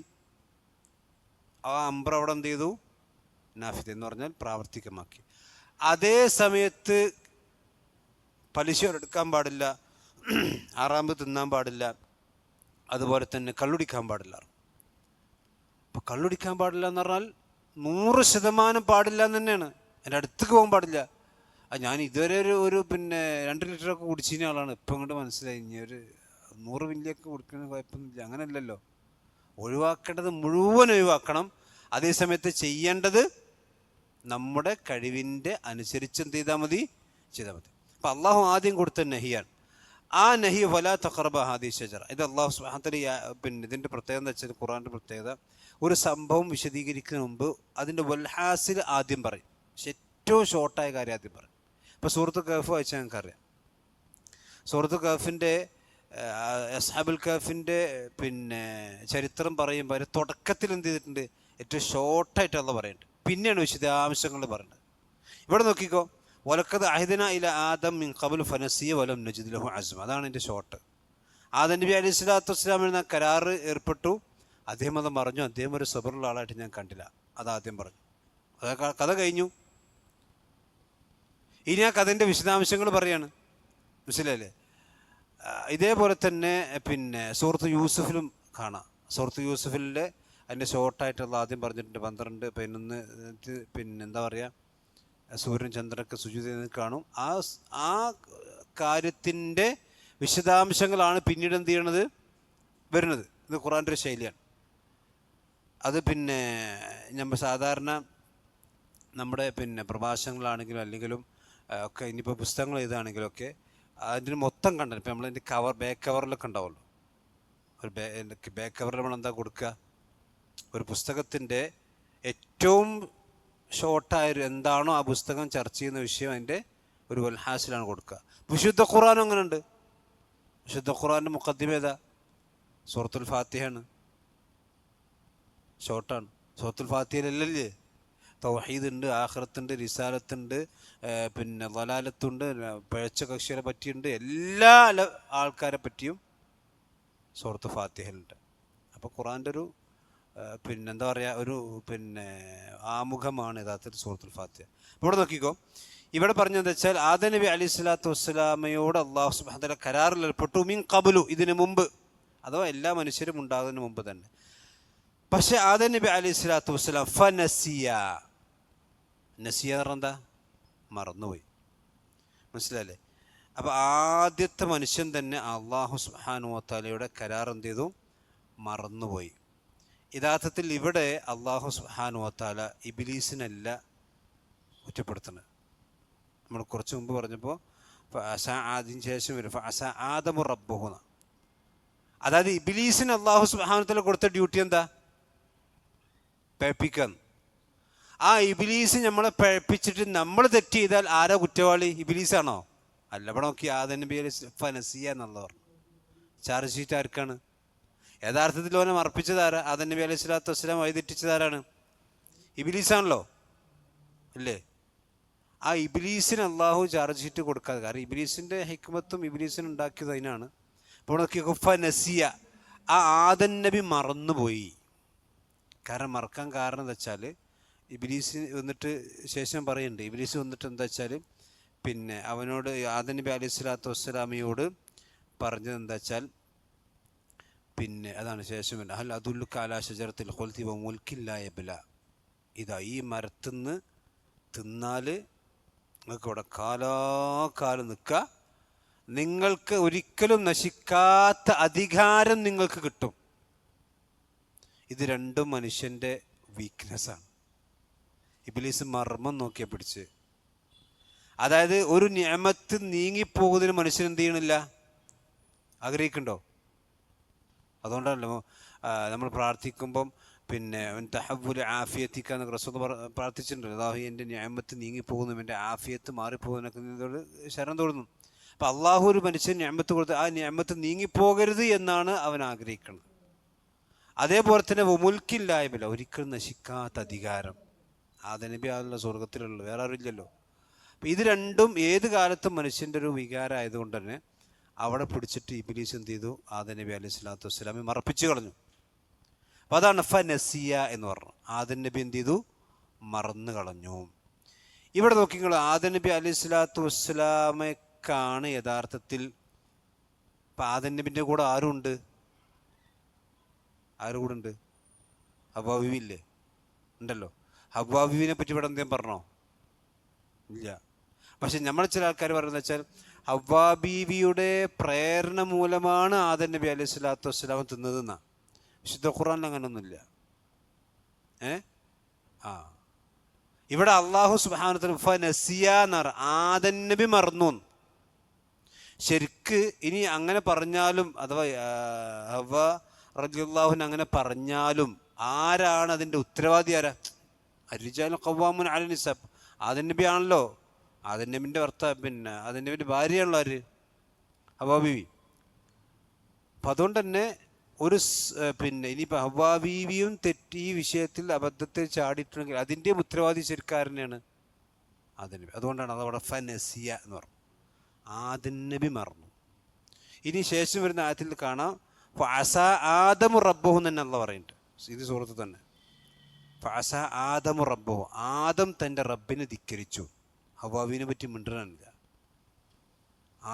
Speaker 1: ആ അംബ്ര അവിടെ എന്ത് ചെയ്തു? നാഫിദ് എന്ന് പറഞ്ഞാൽ പ്രാവർത്തികമാക്കി. അതേ സമയത്ത് പലിശ എടുക്കാൻ പാടില്ല, ആറാമ്പ് തിന്നാൻ പാടില്ല, അതുപോലെ തന്നെ കള്ളുടിക്കാൻ പാടില്ല. അപ്പം കള്ളുടിക്കാൻ പാടില്ല എന്ന് പറഞ്ഞാൽ 100% പാടില്ല എന്ന് തന്നെയാണ്. എൻ്റെ അടുത്തേക്ക് പോകാൻ പാടില്ല. ഞാൻ ഇതുവരെ ഒരു 2 ലിറ്ററൊക്കെ കുടിച്ചിരുന്ന ആളാണ്. ഇപ്പം ഇങ്ങോട്ട് മനസ്സിലായി ഇനി ഒരു 100 മില്ലിയൊക്കെ കുടിക്കുന്ന കുഴപ്പമൊന്നുമില്ല. അങ്ങനെയല്ലല്ലോ. ഒഴിവാക്കേണ്ടത് മുഴുവൻ ഒഴിവാക്കണം. അതേസമയത്ത് ചെയ്യേണ്ടത് നമ്മുടെ കഴിവിൻ്റെ അനുസരിച്ച് എന്ത് ചെയ്താൽ മതി, അപ്പം അള്ളാഹു ആദ്യം കൊടുത്ത നഹിയാണ്. ആ നഹി വലാ തഖറബ ഹാദി ഷജറ. ഇത് അള്ളാഹു സുബ്ഹാനഹു വ തആല ഇതിൻ്റെ പ്രത്യേകത എന്ന് വെച്ചാൽ, ഖുർആൻ്റെ പ്രത്യേകത, ഒരു സംഭവം വിശദീകരിക്കുന്നതിന് മുമ്പ് അതിൻ്റെ വൽഹാസിൽ ആദ്യം പറയും. പക്ഷെ ഏറ്റവും ഷോർട്ടായ കാര്യം ആദ്യം പറയും. ഇപ്പോൾ സൂറത്തുൽ കഹ്ഫ് വായിച്ചാൽ ഞങ്ങൾക്കറിയാം. സൂറത്തുൽ കഹ്ഫിൻ്റെ അസ്ഹാബുൽ കഹ്ഫിൻ്റെ ചരിത്രം പറയുമ്പോൾ അതിൻ്റെ തുടക്കത്തിൽ എന്ത് ചെയ്തിട്ടുണ്ട്, ഏറ്റവും ഷോർട്ടായിട്ട് അള്ളാഹു പറയുന്നുണ്ട്. പിന്നെയാണ് വിശദാംശങ്ങൾ പറയുന്നത്. ഇവിടെ നോക്കിക്കോ, വലക്കത് അഹ്ദന ഇല ആദം മിൻ ഖബ്ലു ഫനസിയ വലം നജിദ് ലഹു അസ്മ. അതാണ് എൻ്റെ ഷോർട്ട്. ആദം നബി അലൈഹി സ്വലാത്തു വസ്സലാമിന് കരാറ് ഏർപ്പെട്ടു. അദ്ദേഹം അത് പറഞ്ഞു. അദ്ദേഹം ഒരു സബറുള്ള ആളായിട്ട് ഞാൻ കണ്ടില്ല. അതാദ്യം പറഞ്ഞു. കഥ കഴിഞ്ഞു. ഇനി ആ കഥൻ്റെ വിശദാംശങ്ങൾ പറയാണ്. മനസ്സിലായില്ലേ? ഇതേപോലെ തന്നെ സൂറത്ത് യൂസുഫിലും കാണാം. സൂറത്ത് യൂസുഫിലെ അതിൻ്റെ ഷോർട്ടായിട്ടുള്ള ആദ്യം പറഞ്ഞിട്ടുണ്ട് 12, 11 എന്താ പറയുക, സൂര്യൻ ചന്ദ്രനൊക്കെ സുജൂദ് ചെയ്ത് കാണും. ആ കാര്യത്തിൻ്റെ വിശദാംശങ്ങളാണ് പിന്നീട് എന്ത് ചെയ്യണത്, വരുന്നത്. ഇത് ഖുർആൻ്റെ ഒരു ശൈലിയാണ്. അത് നമ്മൾ സാധാരണ നമ്മുടെ പ്രഭാഷണങ്ങളാണെങ്കിലും അല്ലെങ്കിലും ഒക്കെ, ഇനിയിപ്പോൾ പുസ്തകങ്ങൾ എഴുതുകയാണെങ്കിലും ഒക്കെ അതിന് മൊത്തം കണ്ടത്. ഇപ്പം നമ്മളതിൻ്റെ ബാക്ക് കവറിലൊക്കെ ഉണ്ടാവുമല്ലോ. ഒരു ബാക്ക് കവറിൽ നമ്മൾ എന്താ കൊടുക്കുക, ഒരു പുസ്തകത്തിൻ്റെ ഏറ്റവും ഷോർട്ടായൊരു എന്താണോ ആ പുസ്തകം ചർച്ച ചെയ്യുന്ന വിഷയം അതിൻ്റെ ഒരു വൽഹാസിലാണ് കൊടുക്കുക. വിശുദ്ധ ഖുർആനും അങ്ങനെ ഉണ്ട്. വിശുദ്ധ ഖുർആൻ്റെ മുഖദ്ദിമ ഏതാ? സൂറത്തുൽ ഫാത്തിഹയാണ്. ഷോർട്ടാണ്. സൂറത്തുൽ ഫാത്തിഹയിലല്ലേ തൗഹീദ് ഉണ്ട്, ആഖിറത്തുണ്ട്, റിസാലത്തുണ്ട്, ദലാലത്തുണ്ട്, പിഴച്ച കക്ഷികളെ പറ്റിയുണ്ട്, എല്ലാ ആൾക്കാരെ പറ്റിയും സൂറത്തുൽ ഫാത്തിഹയിലുണ്ട്. അപ്പോൾ ഖുർആൻ്റെ ഒരു എന്താ പറയുക, ഒരു ആമുഖമാണ് യഥാർത്ഥത്തിൽ സൂറത്തുൽ ഫാത്തിഹ. ഇവിടെ നോക്കിക്കോ, ഇവിടെ പറഞ്ഞതെന്ന് വെച്ചാൽ ആദം നബി അലൈഹി സ്വലാത്തു വസ്സലാമയോട് അള്ളാഹു സുബ്ഹാനഹു വ തആല കരാറിൽ ഏർപ്പെട്ടു. മിൻ ഖബ്ലു, ഇതിനു മുമ്പ്, അഥവാ എല്ലാ മനുഷ്യരും ഉണ്ടാകുന്നതിന് മുമ്പ് തന്നെ. പക്ഷെ ആദം നബി അലൈഹി സ്വലാത്തു വസ്സലാം ഫനസിയ, നസിയ എന്ന് പറഞ്ഞാൽ എന്താ, മറന്നുപോയി. മനസ്സിലല്ലേ? അപ്പോൾ ആദ്യത്തെ മനുഷ്യൻ തന്നെ അള്ളാഹു സുബ്ഹാനഹു വ തആലയുടെ കരാർ എന്ത് ചെയ്തു, മറന്നുപോയി. യഥാർത്ഥത്തിൽ ഇവിടെ അള്ളാഹു സുബ്ഹാനഹു വ തആല ഇബ്ലീസിനല്ല കുറ്റപ്പെടുത്തുന്നത്. നമ്മൾ കുറച്ച് മുമ്പ് പറഞ്ഞപ്പോൾ അതിന് ശേഷം വരും ആദമു റബ്ബഹു. അതായത് ഇബ്ലീസിന് അള്ളാഹു സുബ്ഹാനഹു വ തആല കൊടുത്ത ഡ്യൂട്ടി എന്താ, പഴപ്പിക്കാൻ. ആ ഇബ്ലീസ് നമ്മളെ പഴപ്പിച്ചിട്ട് നമ്മൾ തെറ്റ് ചെയ്താൽ ആരാ കുറ്റവാളി, ഇബ്ലീസാണോ? അല്ല. ഇവിടെ നോക്കി, ആദം നബി അലൈഹി ഫനസിയ എന്നുള്ള പറഞ്ഞു. ചാർജ് ഷീറ്റ് ആർക്കാണ്? യഥാർത്ഥത്തിൽ ഓനെ മറപ്പിച്ചതാരാ? ആദം നബി അലൈഹി സ്വലാത്തു വസ്സലാം വഴിതെറ്റിച്ചതാരാണ്? ഇബ്ലീസാണല്ലോ, അല്ലേ? ആ ഇബ്ലീസിന് അള്ളാഹു ചാർജ് ഷീറ്റ് കൊടുക്കാതെ, കാരണം ഇബ്ലീസിൻ്റെ ഹിക്മത്തും ഇബ്ലീസിന് ഉണ്ടാക്കിയത് അതിനാണ്. അപ്പോൾ നോക്കി, ഫനസിയ, ആ ആദം നബി മറന്നുപോയി. കാരണം മറക്കാൻ കാരണം എന്താ വെച്ചാൽ, ഇബ്ലീസ് വന്നിട്ട് ശേഷം പറയുന്നുണ്ട്, ഇബ്ലീസ് വന്നിട്ട് എന്താ വെച്ചാൽ അവനോട് ആദം നബി അലൈഹി സ്വലാത്തു വസ്സലാമയോട് പറഞ്ഞത് എന്താ വെച്ചാൽ, അതാണ് ശേഷം ഹൽ അദുല്ലുക അലാ ഷജറത്തിൽ ഖുൽതി വ മുൽക്കിൻ ലാ യബ്ല. ഇതാ, ഈ മരത്തുനിന്ന് തിന്നാൽ നിങ്ങൾക്ക് ഇവിടെ കാലാകാലം നിൽക്കുക, നിങ്ങൾക്ക് ഒരിക്കലും നശിക്കാത്ത അധികാരം നിങ്ങൾക്ക് കിട്ടും. ഇത് രണ്ടും മനുഷ്യൻ്റെ വീക്ക്നെസ്സാണ്. ഇബ്ലീസ് മർമ്മം നോക്കിയാൽ പിടിച്ച്. അതായത് ഒരു നിഅമത്ത് നീങ്ങിപ്പോകുന്നതിന് മനുഷ്യൻ എന്ത് ചെയ്യണില്ല, ആഗ്രഹിക്കുന്നുണ്ടോ? അതുകൊണ്ടാണല്ലോ നമ്മൾ പ്രാർത്ഥിക്കുമ്പം തഹവ്വുൽ ആഫിയത്തിക്ക എന്നൊക്കെ റസൂൽ പ്രാർത്ഥിച്ചിട്ടുണ്ട്. അല്ലാഹു എൻ്റെ നിഅമത്ത് നീങ്ങിപ്പോകുന്നു, എൻ്റെ ആഫിയത്ത് മാറിപ്പോകുന്നൊക്കെ നിന്നോട് ശരണം തൊടുന്നു. അപ്പം അള്ളാഹു ഒരു മനുഷ്യൻ നിഅമത്ത് കൊടുത്ത് ആ നിഅമത്ത് നീങ്ങിപ്പോകരുത് എന്നാണ് അവൻ ആഗ്രഹിക്കുന്നത്. അതേപോലെ തന്നെ മുൽക്കില്ലായ്മല്ല, ഒരിക്കലും നശിക്കാത്ത അധികാരം. ആദം നബി ആണല്ലോ സ്വർഗത്തിലുള്ളത്, വേറെ ആരുമില്ലല്ലോ. അപ്പം ഇത് രണ്ടും ഏത് കാലത്തും മനുഷ്യൻ്റെ ഒരു വികാരം ആയതുകൊണ്ട് തന്നെ അവിടെ പിടിച്ചിട്ട് ഇബ്ലീസ് എന്ത് ചെയ്തു, ആദം നബി അലൈഹി സ്വലാത്തു വസ്സലാമെ മറപ്പിച്ചു കളഞ്ഞു. അപ്പം അതാണ് ഫനസിയ എന്ന് പറഞ്ഞു. ആദം നബി എന്ത് ചെയ്തു, മറന്നു കളഞ്ഞു. ഇവിടെ നോക്കിങ്ങൾ, ആദം നബി അലൈഹി സ്വലാത്തു വസ്സലാമക്കാണ് യഥാർത്ഥത്തിൽ. ഇപ്പം ആദം നബിൻ്റെ കൂടെ ആരുണ്ട്? ആരും കൂടെ ഉണ്ട്? ഹവ്വാവില്ലേ? ഉണ്ടല്ലോ. ഹവ്വാ ബീവിനെ പറ്റി ഇവിടെ എന്തെങ്കിലും പറഞ്ഞോ? ഇല്ല. പക്ഷെ നമ്മൾ ചില ആൾക്കാർ പറയുന്നത് വെച്ചാൽ ഹവ്വാ ബീവിയുടെ പ്രേരണ മൂലമാണ് ആദം നബി അലൈഹി സ്വലാത്തു വസ്സലാം തിന്നതെന്നാ. വിശുദ്ധ ഖുർആനിൽ അങ്ങനൊന്നുമില്ല. ഇവിടെ അള്ളാഹു സുബ്ഹാനഹു വ തആല നസിയ എന്ന് പറ, ആദം നബി മറന്നു. ശരിക്ക് ഇനി അങ്ങനെ പറഞ്ഞാലും അഥവാ ഹവ്വ റളിയല്ലാഹു അങ്ങനെ പറഞ്ഞാലും ആരാണ് അതിൻ്റെ ഉത്തരവാദി? ആരാ? അർരിജാലു ഖവ്വാമുൻ അലൻ നിസാ. ആദം നബി ആണല്ലോ. ആദം നബിൻ്റെ ആദം നബിൻ്റെ ഭാര്യയാണല്ലോ ആര്? ഹവ്വാ ബീവി. അപ്പം അതുകൊണ്ട് തന്നെ ഇനിയിപ്പോൾ ഹവ്വാ ബീവിയും തെറ്റി ഈ വിഷയത്തിൽ അബദ്ധത്തിൽ ചാടിയിട്ടുണ്ടെങ്കിൽ അതിൻ്റെ ഉത്തരവാദി ശരിക്കാരനെയാണ് ആദം നബി. അതുകൊണ്ടാണ് അതവിടെ ഫനസിയ എന്ന് പറഞ്ഞു, ആദം നബി മറന്നു. ഇനി ശേഷം വരുന്ന ആയത്തിൽ കാണാം ഫഅസ ആദമു റബ്ബഹു എന്ന് തന്നെ അള്ളാഹ് പറയുന്നുണ്ട്. ഇത് സൂറത്ത് തന്നെ. ഫഅസ ആദമു റബ്ബഹു, ആദം തൻ്റെ റബ്ബിനെ ധിക്കരിച്ചു. ഹവ്വാവിനെ പറ്റി മിണ്ടണില്ല.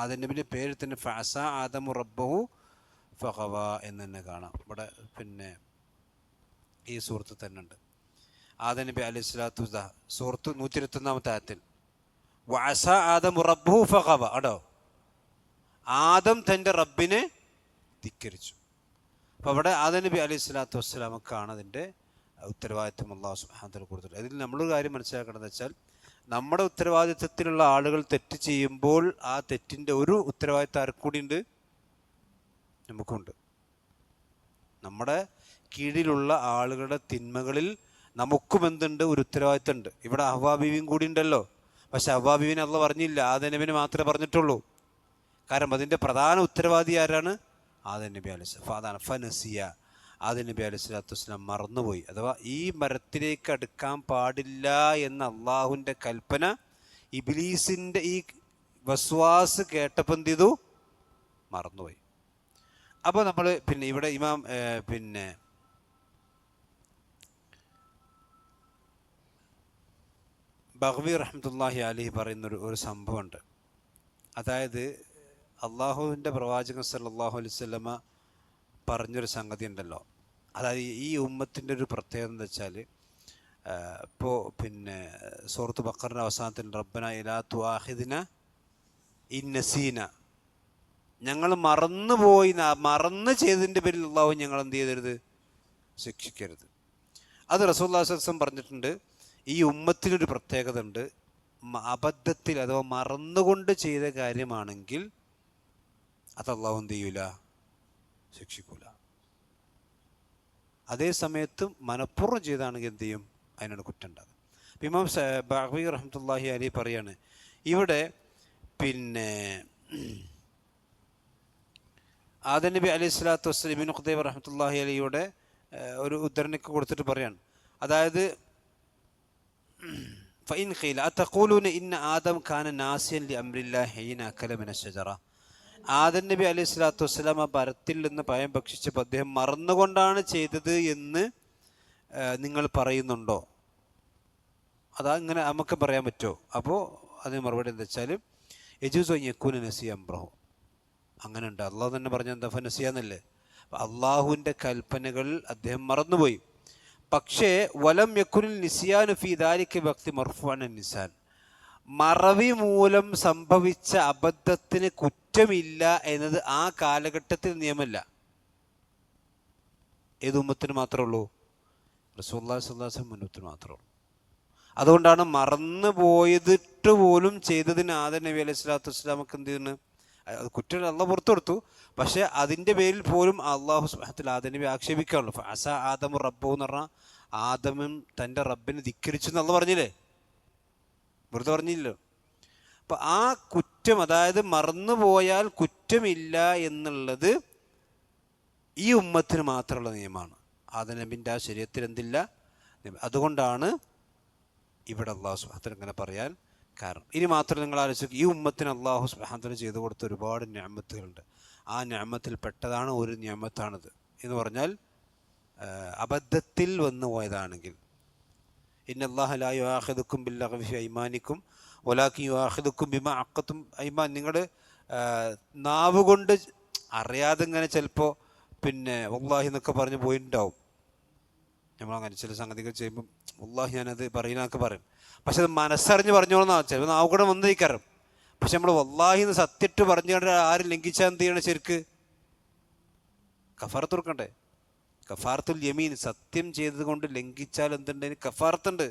Speaker 1: ആദം നബിൻ്റെ പേരിൽ തന്നെ ഫഅസ ആദമു റബ്ബഹു ഫഗവ എന്ന് തന്നെ കാണാം. ഇവിടെ ഈ സൂറത്ത് തന്നെ ഉണ്ട്. ആദം നബി അലൈഹി സ്വലാത്തു വസ്സലാം സൂറത്ത് 121 ആയത്തിൽ വഅസ ആദമു റബ്ബഹു ഫഗവ. അടോ, ആദം തൻ്റെ റബ്ബിനെ ധിക്കരിച്ചു. അപ്പോൾ അവിടെ ആദം നബി അലൈഹി സ്വലാത്തു വസ്സലാമക്കാണ് അതിൻ്റെ ഉത്തരവാദിത്വം അല്ലാഹു സുബ്ഹാനഹു വ തആല കൊടുത്തിട്ടുള്ളത്. അതിൽ നമ്മളൊരു കാര്യം മനസ്സിലാക്കേണ്ടത് വെച്ചാൽ നമ്മുടെ ഉത്തരവാദിത്വത്തിലുള്ള ആളുകൾ തെറ്റ് ചെയ്യുമ്പോൾ ആ തെറ്റിൻ്റെ ഒരു ഉത്തരവാദിത്വം ആർക്കൂടിയുണ്ട്? നമുക്കുണ്ട്. നമ്മുടെ കീഴിലുള്ള ആളുകളുടെ തിന്മകളിൽ നമുക്കും എന്തുണ്ട്? ഒരു ഉത്തരവാദിത്വം ഉണ്ട്. ഇവിടെ ഹവ്വാ ബീവിയും കൂടി ഉണ്ടല്ലോ. പക്ഷെ ഹവ്വാ ബീവിനെ അള്ളാഹ് പറഞ്ഞില്ല, ആദം നബിനെ മാത്രമേ പറഞ്ഞിട്ടുള്ളൂ. കാരണം അതിൻ്റെ പ്രധാന ഉത്തരവാദി ആരാണ്? ആദം നബി അലൈഹി സ്വലാം. അതാണ് ഫനസിയ, ആദം നബി അലൈഹി സ്വലാത്തു വസ്സലാം മറന്നുപോയി. അഥവാ ഈ മരത്തിലേക്ക് അടുക്കാൻ പാടില്ല എന്ന അള്ളാഹുവിൻ്റെ കൽപ്പന ഇബ്ലീസിൻ്റെ ഈ വസ്വാസ് കേട്ടപ്പോൾ എന്ത് ചെയ്തു? മറന്നുപോയി. അപ്പോൾ നമ്മൾ ഇവിടെ ഇമാം ബഗ്വി റഹ്മത്തുള്ളാഹി അലൈഹി പറയുന്നൊരു സംഭവമുണ്ട്. അതായത് അള്ളാഹുവിൻ്റെ പ്രവാചകൻ സല്ലല്ലാഹു അലൈഹി വസല്ലമ പറഞ്ഞൊരു സംഗതി ഉണ്ടല്ലോ. അതായത് ഈ ഉമ്മത്തിൻ്റെ ഒരു പ്രത്യേകത എന്ന് വെച്ചാൽ ഇപ്പോൾ സൂറത്ത് ബഖറിൻ്റെ അവസാനത്തിൽ റബ്ബന ഇലാ തുആഖിദ്ന ഇൻ നസീന, ഞങ്ങൾ മറന്നു ചെയ്തതിൻ്റെ പേരിൽ അള്ളാഹു ഞങ്ങൾ എന്ത് ചെയ്തരുത്? ശിക്ഷിക്കരുത്. അത് റസൂലുള്ളാഹി സ്വല്ലല്ലാഹു അലൈഹി വസല്ലം പറഞ്ഞിട്ടുണ്ട്. ഈ ഉമ്മത്തിനൊരു പ്രത്യേകത ഉണ്ട്. അബദ്ധത്തിൽ അഥവാ മറന്നുകൊണ്ട് ചെയ്ത കാര്യമാണെങ്കിൽ അത് അള്ളാഹു എന്ത് ചെയ്യൂല? ശിക്ഷിക്കൂല. അതേ സമയത്ത് മനഃപൂർവ്വം ചെയ്താണെങ്കിൽ എന്ത് ചെയ്യും? അതിനോട് കുറ്റം ഉണ്ടാകും. ഇമാം ബഗ്വി റഹ്മത്തുള്ളാഹി അലൈഹി പറയാണ് ഇവിടെ ആദം നബി അലൈഹി സ്വലാത്തു വസ്സലാം ഇബ്നു ഖുദൈമ റഹ്മത്തുള്ളാഹി അലൈഹിയുടെ ഒരു ഉദ്ധരണിക്ക് കൊടുത്തിട്ട് പറയാണ്. അതായത് ഫഇൻ ഖീല അതഖൂലൂന ഇന്ന ആദം കാന നാസിയൻ ലിഅംരില്ലാഹി ഹീന അകല മിന അശ്ശജറ, ആദം നബി അലൈഹി സ്വലാത്തു വസ്സലാം ആ മരത്തിൽ നിന്ന് പഴം ഭക്ഷിച്ചപ്പോൾ അദ്ദേഹം മറന്നുകൊണ്ടാണ് ചെയ്തത് എന്ന് നിങ്ങൾ പറയുന്നുണ്ടോ? അതാ ഇങ്ങനെ നമുക്ക് പറയാൻ പറ്റുമോ? അപ്പോൾ അതിന് മറുപടി എന്താ വെച്ചാൽ യജൂസു അൻ യകൂന നസിയ അംറഹു, അങ്ങനെ ഉണ്ട്. അള്ളാഹു തന്നെ പറഞ്ഞ എന്താ? ഫനസിയാന്നല്ലേ. അള്ളാഹുവിൻ്റെ കൽപ്പനകൾ അദ്ദേഹം മറന്നുപോയി. പക്ഷേ വലം യകുനിൽ നിസിയാനു ഫീ ദാലിക വഖ്തി മർഫൂഅൻ നിസാൻ, മറവി മൂലം സംഭവിച്ച അബദ്ധത്തിന് കുറ്റമില്ല എന്നത് ആ കാലഘട്ടത്തിൽ നിയമമല്ല. ഏത് ഉമ്മത്തിന് മാത്രമേ ഉള്ളൂ? റസൂലുള്ളാഹി സ്വല്ലല്ലാഹു അലൈഹി വസല്ലം ഉമ്മത്തിന് മാത്രമേ ഉള്ളൂ. അതുകൊണ്ടാണ് മറന്നു പോയതിട്ട് പോലും ചെയ്തതിന് ആദം നബി അലൈഹി സ്വലാത്തു വസ്സലാമക്ക് എന്ത് ചെയ്യുന്നു? അത് കുറ്റം അള്ളാഹ് പുറത്തു കൊടുത്തു. പക്ഷെ അതിൻ്റെ പേരിൽ പോലും അള്ളാഹു സുബ്ഹാനഹു വ തആല ആദം നബി ആക്ഷേപിക്കാറുള്ളൂ. ഫഅസ ആദമു റബ്ബഹു എന്ന് പറഞ്ഞാൽ ആദമും തൻ്റെ റബ്ബിനെ ധിക്കരിച്ചു എന്ന് അള്ളാഹ് പറഞ്ഞില്ലേ? വെറുതെ പറഞ്ഞില്ലല്ലോ. അപ്പം ആ കുറ്റം, അതായത് മറന്നുപോയാൽ കുറ്റമില്ല എന്നുള്ളത് ഈ ഉമ്മത്തിന് മാത്രമുള്ള നിയമമാണ്. ആദം നബിൻ്റെ ആ ശരീഅത്തിൽ എന്തില്ല? അതുകൊണ്ടാണ് ഇവിടെ അള്ളാഹു സുബ്ഹാനഹു വ തആല ഇങ്ങനെ പറയാൻ കാരണം. ഇനി മാത്രം നിങ്ങൾ ആലോചിക്കും, ഈ ഉമ്മത്തിന് അള്ളാഹു സുബ്ഹാനഹു വ തആല ചെയ്തു കൊടുത്ത ഒരുപാട് നിഅമത്തുകളുണ്ട്. ആ നിഅമത്തിൽ പെട്ടതാണ് ഒരു നിഅമത്താണിത് എന്ന് പറഞ്ഞാൽ അബദ്ധത്തിൽ വന്നു പോയതാണെങ്കിൽ, ഇന്നല്ലാഹ ലാ യുആഖിദുക്കും ബില്ലഗ്വി ഫീ അയ്മാനിക്കും വലാകിൻ യുആഖിദുക്കും ബിമാ അഖദതും അയ്മാൻ, നിങ്ങൾ നാവ് കൊണ്ട് അറിയാതെ ഇങ്ങനെ ചിലപ്പോൾ വല്ലാഹി എന്നൊക്കെ പറഞ്ഞ് പോയിട്ടുണ്ടാവും. നമ്മളങ്ങനെ ചില സംഗതികൾ ചെയ്യുമ്പം വല്ലാഹി ഞാനത് പറയുന്നതൊക്കെ പറയും, പക്ഷെ അത് മനസ്സറിഞ്ഞ് പറഞ്ഞോളന്നാ, ചിലപ്പോൾ നാവ് കൂടെ വന്നിരിക്കാറും. പക്ഷെ നമ്മൾ വല്ലാഹി എന്ന് സത്യമായിട്ട് പറഞ്ഞുകൊണ്ട് ആരും ലംഘിച്ചാൽ എന്ത് ചെയ്യണം? ശരിക്ക് കഫാറത്ത് കൊടുക്കണ്ടേ? കഫാറത്തുൽ യമീൻ, സത്യം ചെയ്തത് കൊണ്ട് ലംഘിച്ചാൽ എന്തുണ്ട്? അതിന് കഫാറത്തുണ്ട്.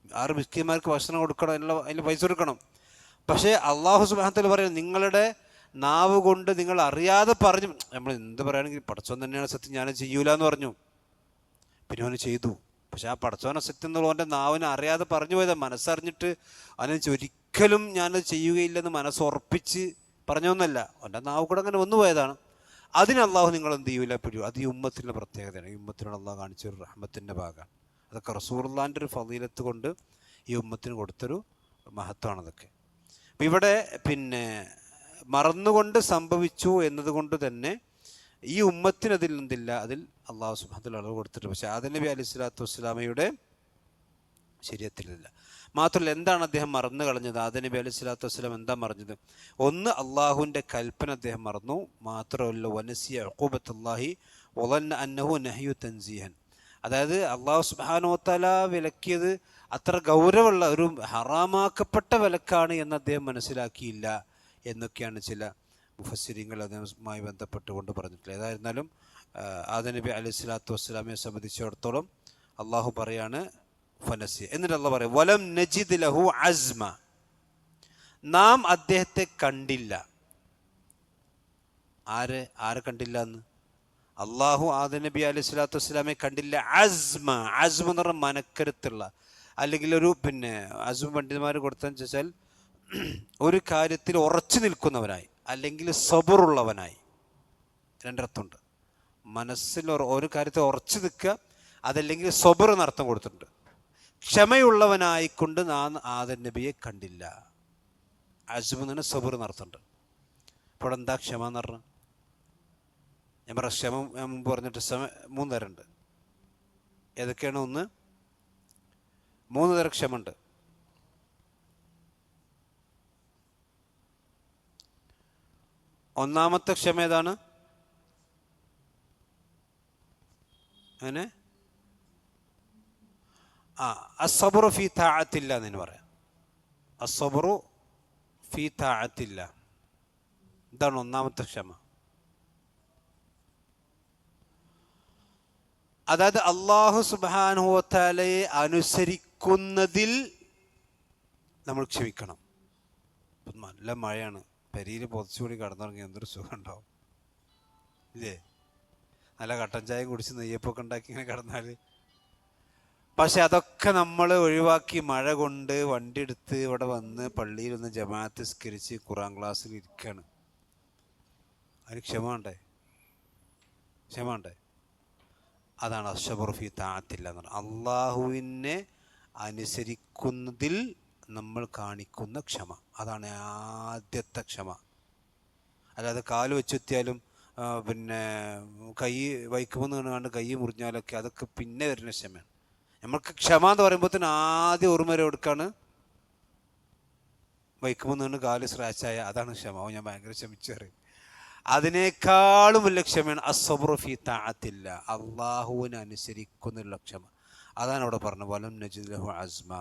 Speaker 1: 6 മിസ്കിന്മാർക്ക് ഭക്ഷണം കൊടുക്കണം, അതിന് പൈസ കൊടുക്കണം. പക്ഷേ അള്ളാഹു സുബ്ഹാനഹു വ തആല പറയുന്നത് നിങ്ങളുടെ നാവ് കൊണ്ട് നിങ്ങൾ അറിയാതെ പറഞ്ഞു. നമ്മൾ എന്ത് പറയുകയാണെങ്കിൽ പടച്ചോൻ തന്നെയാണ് സത്യം, ഞാനത് ചെയ്യൂല എന്ന് പറഞ്ഞു, പിന്നെ അവന് ചെയ്തു. പക്ഷെ ആ പടച്ചോനെ സത്യം എന്നുള്ളവൻ്റെ നാവിനെ അറിയാതെ പറഞ്ഞു പോയതാ. മനസ്സറിഞ്ഞിട്ട് അവനെ ഒരിക്കലും ഞാനത് ചെയ്യുകയില്ലെന്ന് മനസ്സുറപ്പിച്ച് പറഞ്ഞൊന്നല്ല, അവൻ്റെ നാവ് കൂടെ അങ്ങനെ വന്നു പോയതാണ്. അതിന് അള്ളാഹു നിങ്ങൾ എന്ത് ചെയ്യൂല പിടിയൂ. അത് ഈ ഉമ്മത്തിൻ്റെ പ്രത്യേകതയാണ്. ഈ ഉമ്മത്തിനോട് അള്ളാഹു കാണിച്ചൊരു റഹ്മത്തിൻ്റെ ഭാഗമാണ്. അതൊക്കെ റസൂലുള്ളാഹിൻ്റെ ഒരു ഫളീലത്ത് കൊണ്ട് ഈ ഉമ്മത്തിന് കൊടുത്തൊരു മഹത്വമാണ് അതൊക്കെ. അപ്പം ഇവിടെ പിന്നെ മറന്നുകൊണ്ട് സംഭവിച്ചു എന്നതുകൊണ്ട് തന്നെ ഈ ഉമ്മത്തിന് അതിൽ എന്തില്ല, അതിൽ അള്ളാഹു സുബ്ഹാനഹു വ തആല അളവ് കൊടുത്തിട്ട്. പക്ഷേ ആദം നബി അലൈഹി സ്വലാത്തു വസ്സലാമയുടെ ശരീഅത്തിലില്ല. മാത്രമല്ല, എന്താണ് അദ്ദേഹം മറന്നു കളഞ്ഞത്? ആദം നബി അലൈഹി സ്വലാത്തു വസ്സലാം എന്താ മറഞ്ഞത്? ഒന്ന്, അള്ളാഹുവിൻ്റെ കൽപ്പന അദ്ദേഹം മറന്നു. മാത്രമല്ല, വനസിയ ഉഖൂബത്തുല്ലാഹി വളന്ന അന്നഹു നഹ്യു തൻസീഹൻ. അതായത് അള്ളാഹു സുബ്ഹാനഹു വ തആല വിലക്കിയത് അത്ര ഗൗരവമുള്ള ഒരു ഹറാമാക്കപ്പെട്ട വിലക്കാണ് എന്ന് അദ്ദേഹം മനസ്സിലാക്കിയില്ല എന്നൊക്കെയാണ് ചില മുഫസ്സിരീങ്ങൾ അതുമായി ബന്ധപ്പെട്ടുകൊണ്ട് പറഞ്ഞിട്ടുള്ളത്. ഏതായിരുന്നാലും ആദം നബി അലൈഹി സ്വലാത്തു വസ്സലാമിനെ സംബന്ധിച്ചിടത്തോളം അള്ളാഹു പറയാണ് ഫനസിയ. എന്നിട്ട് അള്ളാഹു പറയും വലം നജിദ് ലഹു അസ്മ, നാം അദ്ദേഹത്തെ കണ്ടില്ല. ആരെ കണ്ടില്ല എന്ന്? അള്ളാഹു ആദം നബി അലൈഹി സ്വലാത്തു വസ്സലാമെ കണ്ടില്ല. അസ്മ എന്ന് പറഞ്ഞാൽ മനക്കരുത്തുള്ള, അല്ലെങ്കിൽ ഒരു അസ്മ പണ്ഡിതന്മാർ കൊടുത്തതെന്ന് വെച്ചാൽ ഒരു കാര്യത്തിൽ ഉറച്ചു നിൽക്കുന്നവനായി, അല്ലെങ്കിൽ സബറുള്ളവനായി. രണ്ടർത്ഥമുണ്ട്. മനസ്സിൽ ഒരു കാര്യത്തിൽ ഉറച്ചു നിൽക്കുക, അതല്ലെങ്കിൽ സബർ എന്നർത്ഥം കൊടുത്തിട്ടുണ്ട്. ക്ഷമയുള്ളവനായിക്കൊണ്ട് നാം ആദം നബിയെ കണ്ടില്ല. അസ്മ എന്ന് പറഞ്ഞാൽ സബർ എന്നർത്ഥമുണ്ട്. അപ്പോൾ എന്താ ക്ഷമ എന്ന് പറഞ്ഞാൽ? ഞാൻ പറയാം, ക്ഷമ ഞാൻ മുമ്പ് പറഞ്ഞിട്ട് 3 തരമുണ്ട്. ഏതൊക്കെയാണ്? 3 തരം ക്ഷമ ഉണ്ട്. ഒന്നാമത്തെ ക്ഷമ ഏതാണ്? അങ്ങനെ അസ്സബ്റു ഫീ താഅത്തില്ല എന്ന് പറയാം. അസ്സബ്റു ഫീ താഅത്തില്ല, ഇതാണ് ഒന്നാമത്തെ ക്ഷമ. അതായത് അല്ലാഹു സുബ്ഹാനഹു വ തആലയെ അനുസരിക്കുന്നതിൽ നമ്മൾ ക്ഷമിക്കണം. നല്ല മഴയാണ്, പെരിയിൽ പൊതച്ചുകൂടി കിടന്നുറങ്ങി എന്തൊരു സുഖം ഉണ്ടാവും ഇല്ലേ? നല്ല കട്ടൻ ചായയും കുടിച്ച് നെയ്യപ്പൊക്കെ ഉണ്ടാക്കി ഇങ്ങനെ കിടന്നാൽ. പക്ഷെ അതൊക്കെ നമ്മൾ ഒഴിവാക്കി മഴ കൊണ്ട് വണ്ടി എടുത്ത് ഇവിടെ വന്ന് പള്ളിയിൽ ഒന്ന് ജമാഅത്ത് നിസ്കരിച്ച് ഖുർആൻ ക്ലാസ്സിൽ ഇരിക്കുകയാണ്. അതിന് ക്ഷമ വേണ്ടേ? അതാണ് അസ്സബ്റു ഫീ താഅത്തില്ല എന്ന് പറഞ്ഞാൽ അള്ളാഹുവിനെ അനുസരിക്കുന്നതിൽ നമ്മൾ കാണിക്കുന്ന ക്ഷമ. അതാണ് ആദ്യത്തെ ക്ഷമ. അല്ലാതെ കാല് വെച്ചെത്തിയാലും കൈ വൈക്കുമെന്ന് കണ്ട് കൈ മുറിഞ്ഞാലൊക്കെ അതൊക്കെ പിന്നെ വരുന്ന ക്ഷമയാണ്. നമ്മൾക്ക് ക്ഷമ എന്ന് പറയുമ്പോഴത്തേന് ആദ്യം ഓർമ്മ വരെ എടുക്കാണ് വൈക്കുമെന്ന് കണ്ട് കാല് സ്ക്രാച്ചായ, അതാണ് ക്ഷമ. ഞാൻ ഭയങ്കര ക്ഷമിച്ചു പറയും. അതിനേക്കാളും വലിയ ക്ഷമയാണ് അസ്സബ്റു ഫീ താഅത്തില്ല, അള്ളാഹുവിനെ അനുസരിക്കുന്നുള്ള ക്ഷമ. അതാണ് അവിടെ പറഞ്ഞത് വലം നജിദ് ലഹു അസ്മ.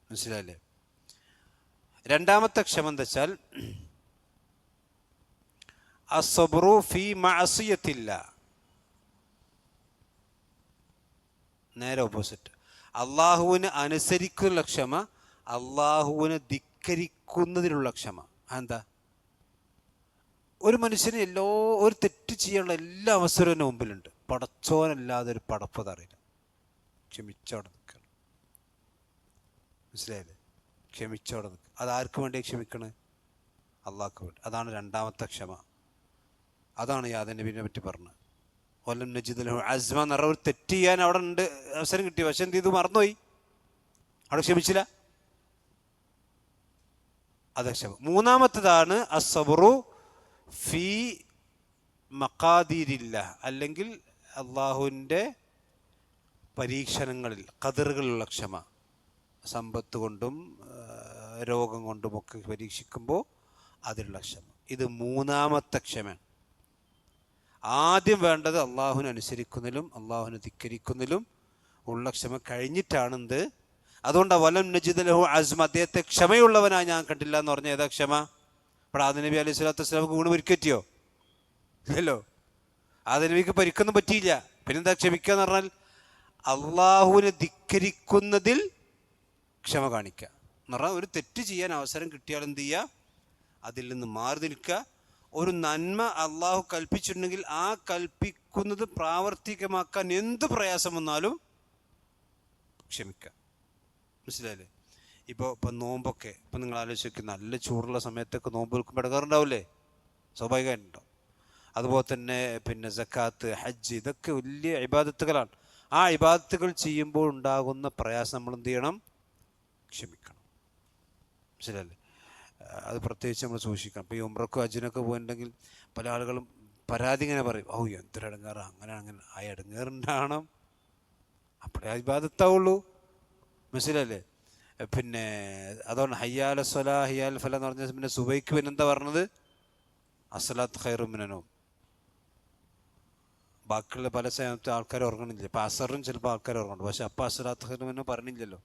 Speaker 1: മനസ്സിലായില്ലേ? രണ്ടാമത്തെ ക്ഷമ എന്താ വെച്ചാൽ അസ്സബ്റു ഫീ മഅസിയത്തില്ല, നേരെ ഓപ്പോസിറ്റ്. അള്ളാഹുവിനെ അനുസരിക്കുന്ന ക്ഷമ, അള്ളാഹുവിനെ ധിക്കരിക്കുന്നതിനുള്ള ക്ഷമ. എന്താ? ഒരു മനുഷ്യന് ഒരു തെറ്റ് ചെയ്യാനുള്ള എല്ലാ അവസരവും എൻ്റെ മുമ്പിലുണ്ട്. പടച്ചോനല്ലാതെ ഒരു പടപ്പത് അറിയില്ല. ക്ഷമിച്ചോടെ നിൽക്കണം. മനസ്സിലായില്ലേ? ക്ഷമിച്ചോടെ നിൽക്കുക. അതാർക്ക് വേണ്ടി ക്ഷമിക്കണേ? അള്ളാഹ്ക്ക് വേണ്ടി. അതാണ് രണ്ടാമത്തെ ക്ഷമ. അതാണ് ആദം നബിനെ പറ്റി പറഞ്ഞത് വലം നജിദ് ലഹു അസ്മ എന്ന് പറഞ്ഞ ഒരു തെറ്റ് ചെയ്യാൻ അവിടെ ഉണ്ട്, അവസരം കിട്ടി. പക്ഷെ എന്ത് ചെയ്തു? മറന്നുപോയി, അവിടെ ക്ഷമിച്ചില്ല. അതെ ക്ഷമ. മൂന്നാമത്തേതാണ് അസ്സബ്റു ഫീ മഖാദീരില്ല, അല്ലെങ്കിൽ അള്ളാഹുവിൻ്റെ പരീക്ഷണങ്ങളിൽ ഖദറുകളിലുള്ള ക്ഷമ. സമ്പത്ത് കൊണ്ടും രോഗം കൊണ്ടുമൊക്കെ പരീക്ഷിക്കുമ്പോൾ അതിലുള്ള ക്ഷമ. ഇത് മൂന്നാമത്തെ ക്ഷമ. ആദ്യം വേണ്ടത് അള്ളാഹുവിനെ അനുസരിക്കുന്നതിലും അള്ളാഹുവിനെ ധിക്കരിക്കുന്നതിലും ഉള്ള ക്ഷമ കഴിഞ്ഞിട്ടാണ് എന്ത്. അതുകൊണ്ട് വലം നജിദ് ലഹു അസ്മ, അദ്ദേഹത്തെ ക്ഷമയുള്ളവനായി ഞാൻ കണ്ടില്ല എന്ന് പറഞ്ഞ ഏതാ ക്ഷമ? ഇപ്പോൾ ആദം നബി അലൈഹി സ്വലാത്തു വസ്സലാമക്ക് വീണ് പരിക്കേറ്റിയോ? ഇല്ലല്ലോ. ആദം നബിക്ക് പരിക്കൊന്നും പറ്റിയില്ല. പിന്നെന്താ ക്ഷമിക്കുക എന്ന് പറഞ്ഞാൽ അള്ളാഹുവിനെ ധിക്കരിക്കുന്നതിൽ ക്ഷമ കാണിക്കുക എന്ന് പറഞ്ഞാൽ ഒരു തെറ്റ് ചെയ്യാൻ അവസരം കിട്ടിയാൽ എന്ത് ചെയ്യുക? അതിൽ നിന്ന് മാറി നിൽക്കുക. ഒരു നന്മ അള്ളാഹു കൽപ്പിച്ചിട്ടുണ്ടെങ്കിൽ ആ കൽപ്പിക്കുന്നത് പ്രാവർത്തികമാക്കാൻ എന്ത് പ്രയാസം വന്നാലും ക്ഷമിക്കുക. മനസ്സിലായില്ലേ? ഇപ്പോൾ നോമ്പൊക്കെ ഇപ്പം നിങ്ങൾ ആലോചിക്കുക, നല്ല ചൂടുള്ള സമയത്തൊക്കെ നോമ്പ് നിൽക്കുമ്പോൾ ഇടങ്ങാറുണ്ടാവില്ലേ? സ്വാഭാവികമായിട്ടുണ്ടാവും. അതുപോലെ തന്നെ പിന്നെ സക്കാത്ത്, ഹജ്ജ്, ഇതൊക്കെ വലിയ ഇബാദത്തുകളാണ്. ആ ഇബാദത്തുകൾ ചെയ്യുമ്പോൾ ഉണ്ടാകുന്ന പ്രയാസം നമ്മൾ എന്ത് ചെയ്യണം? ക്ഷമിക്കണം. മനസ്സിലല്ലേ? അത് പ്രത്യേകിച്ച് നമ്മൾ സൂക്ഷിക്കണം. ഇപ്പോൾ ഈ ഉംറക്കും ഹജ്ജിനൊക്കെ പോയിട്ടുണ്ടെങ്കിൽ പല ആളുകളും പരാതി ഇങ്ങനെ പറയും, ഓ എന്തൊരു ഇടങ്ങാറ്, അങ്ങനെ ആ ഇടങ്ങാറുണ്ടാകണം, അപ്പോഴേ ഇബാദത്താവുള്ളൂ. മനസ്സിലല്ലേ? പിന്നെ അതുകൊണ്ട് ഹയ്യാല സ്വലാ ഹയ്യാൽ ഫല എന്ന് പറഞ്ഞാൽ പിന്നെ സുബൈക്ക് പിന്നെ എന്താ പറഞ്ഞത്? അസ്സലാത്ത് ഖൈറും മിനന്നൗം. ബാക്കിയുള്ള പല സമയത്ത് ആൾക്കാർ ഉറങ്ങണില്ല. ഇപ്പം അസറും ചിലപ്പോൾ ആൾക്കാർ ഉറങ്ങുന്നുണ്ട്, പക്ഷെ അപ്പം അസ്സലാത്ത് ഖൈറും മിനന്നൗം പറഞ്ഞില്ലല്ലോ.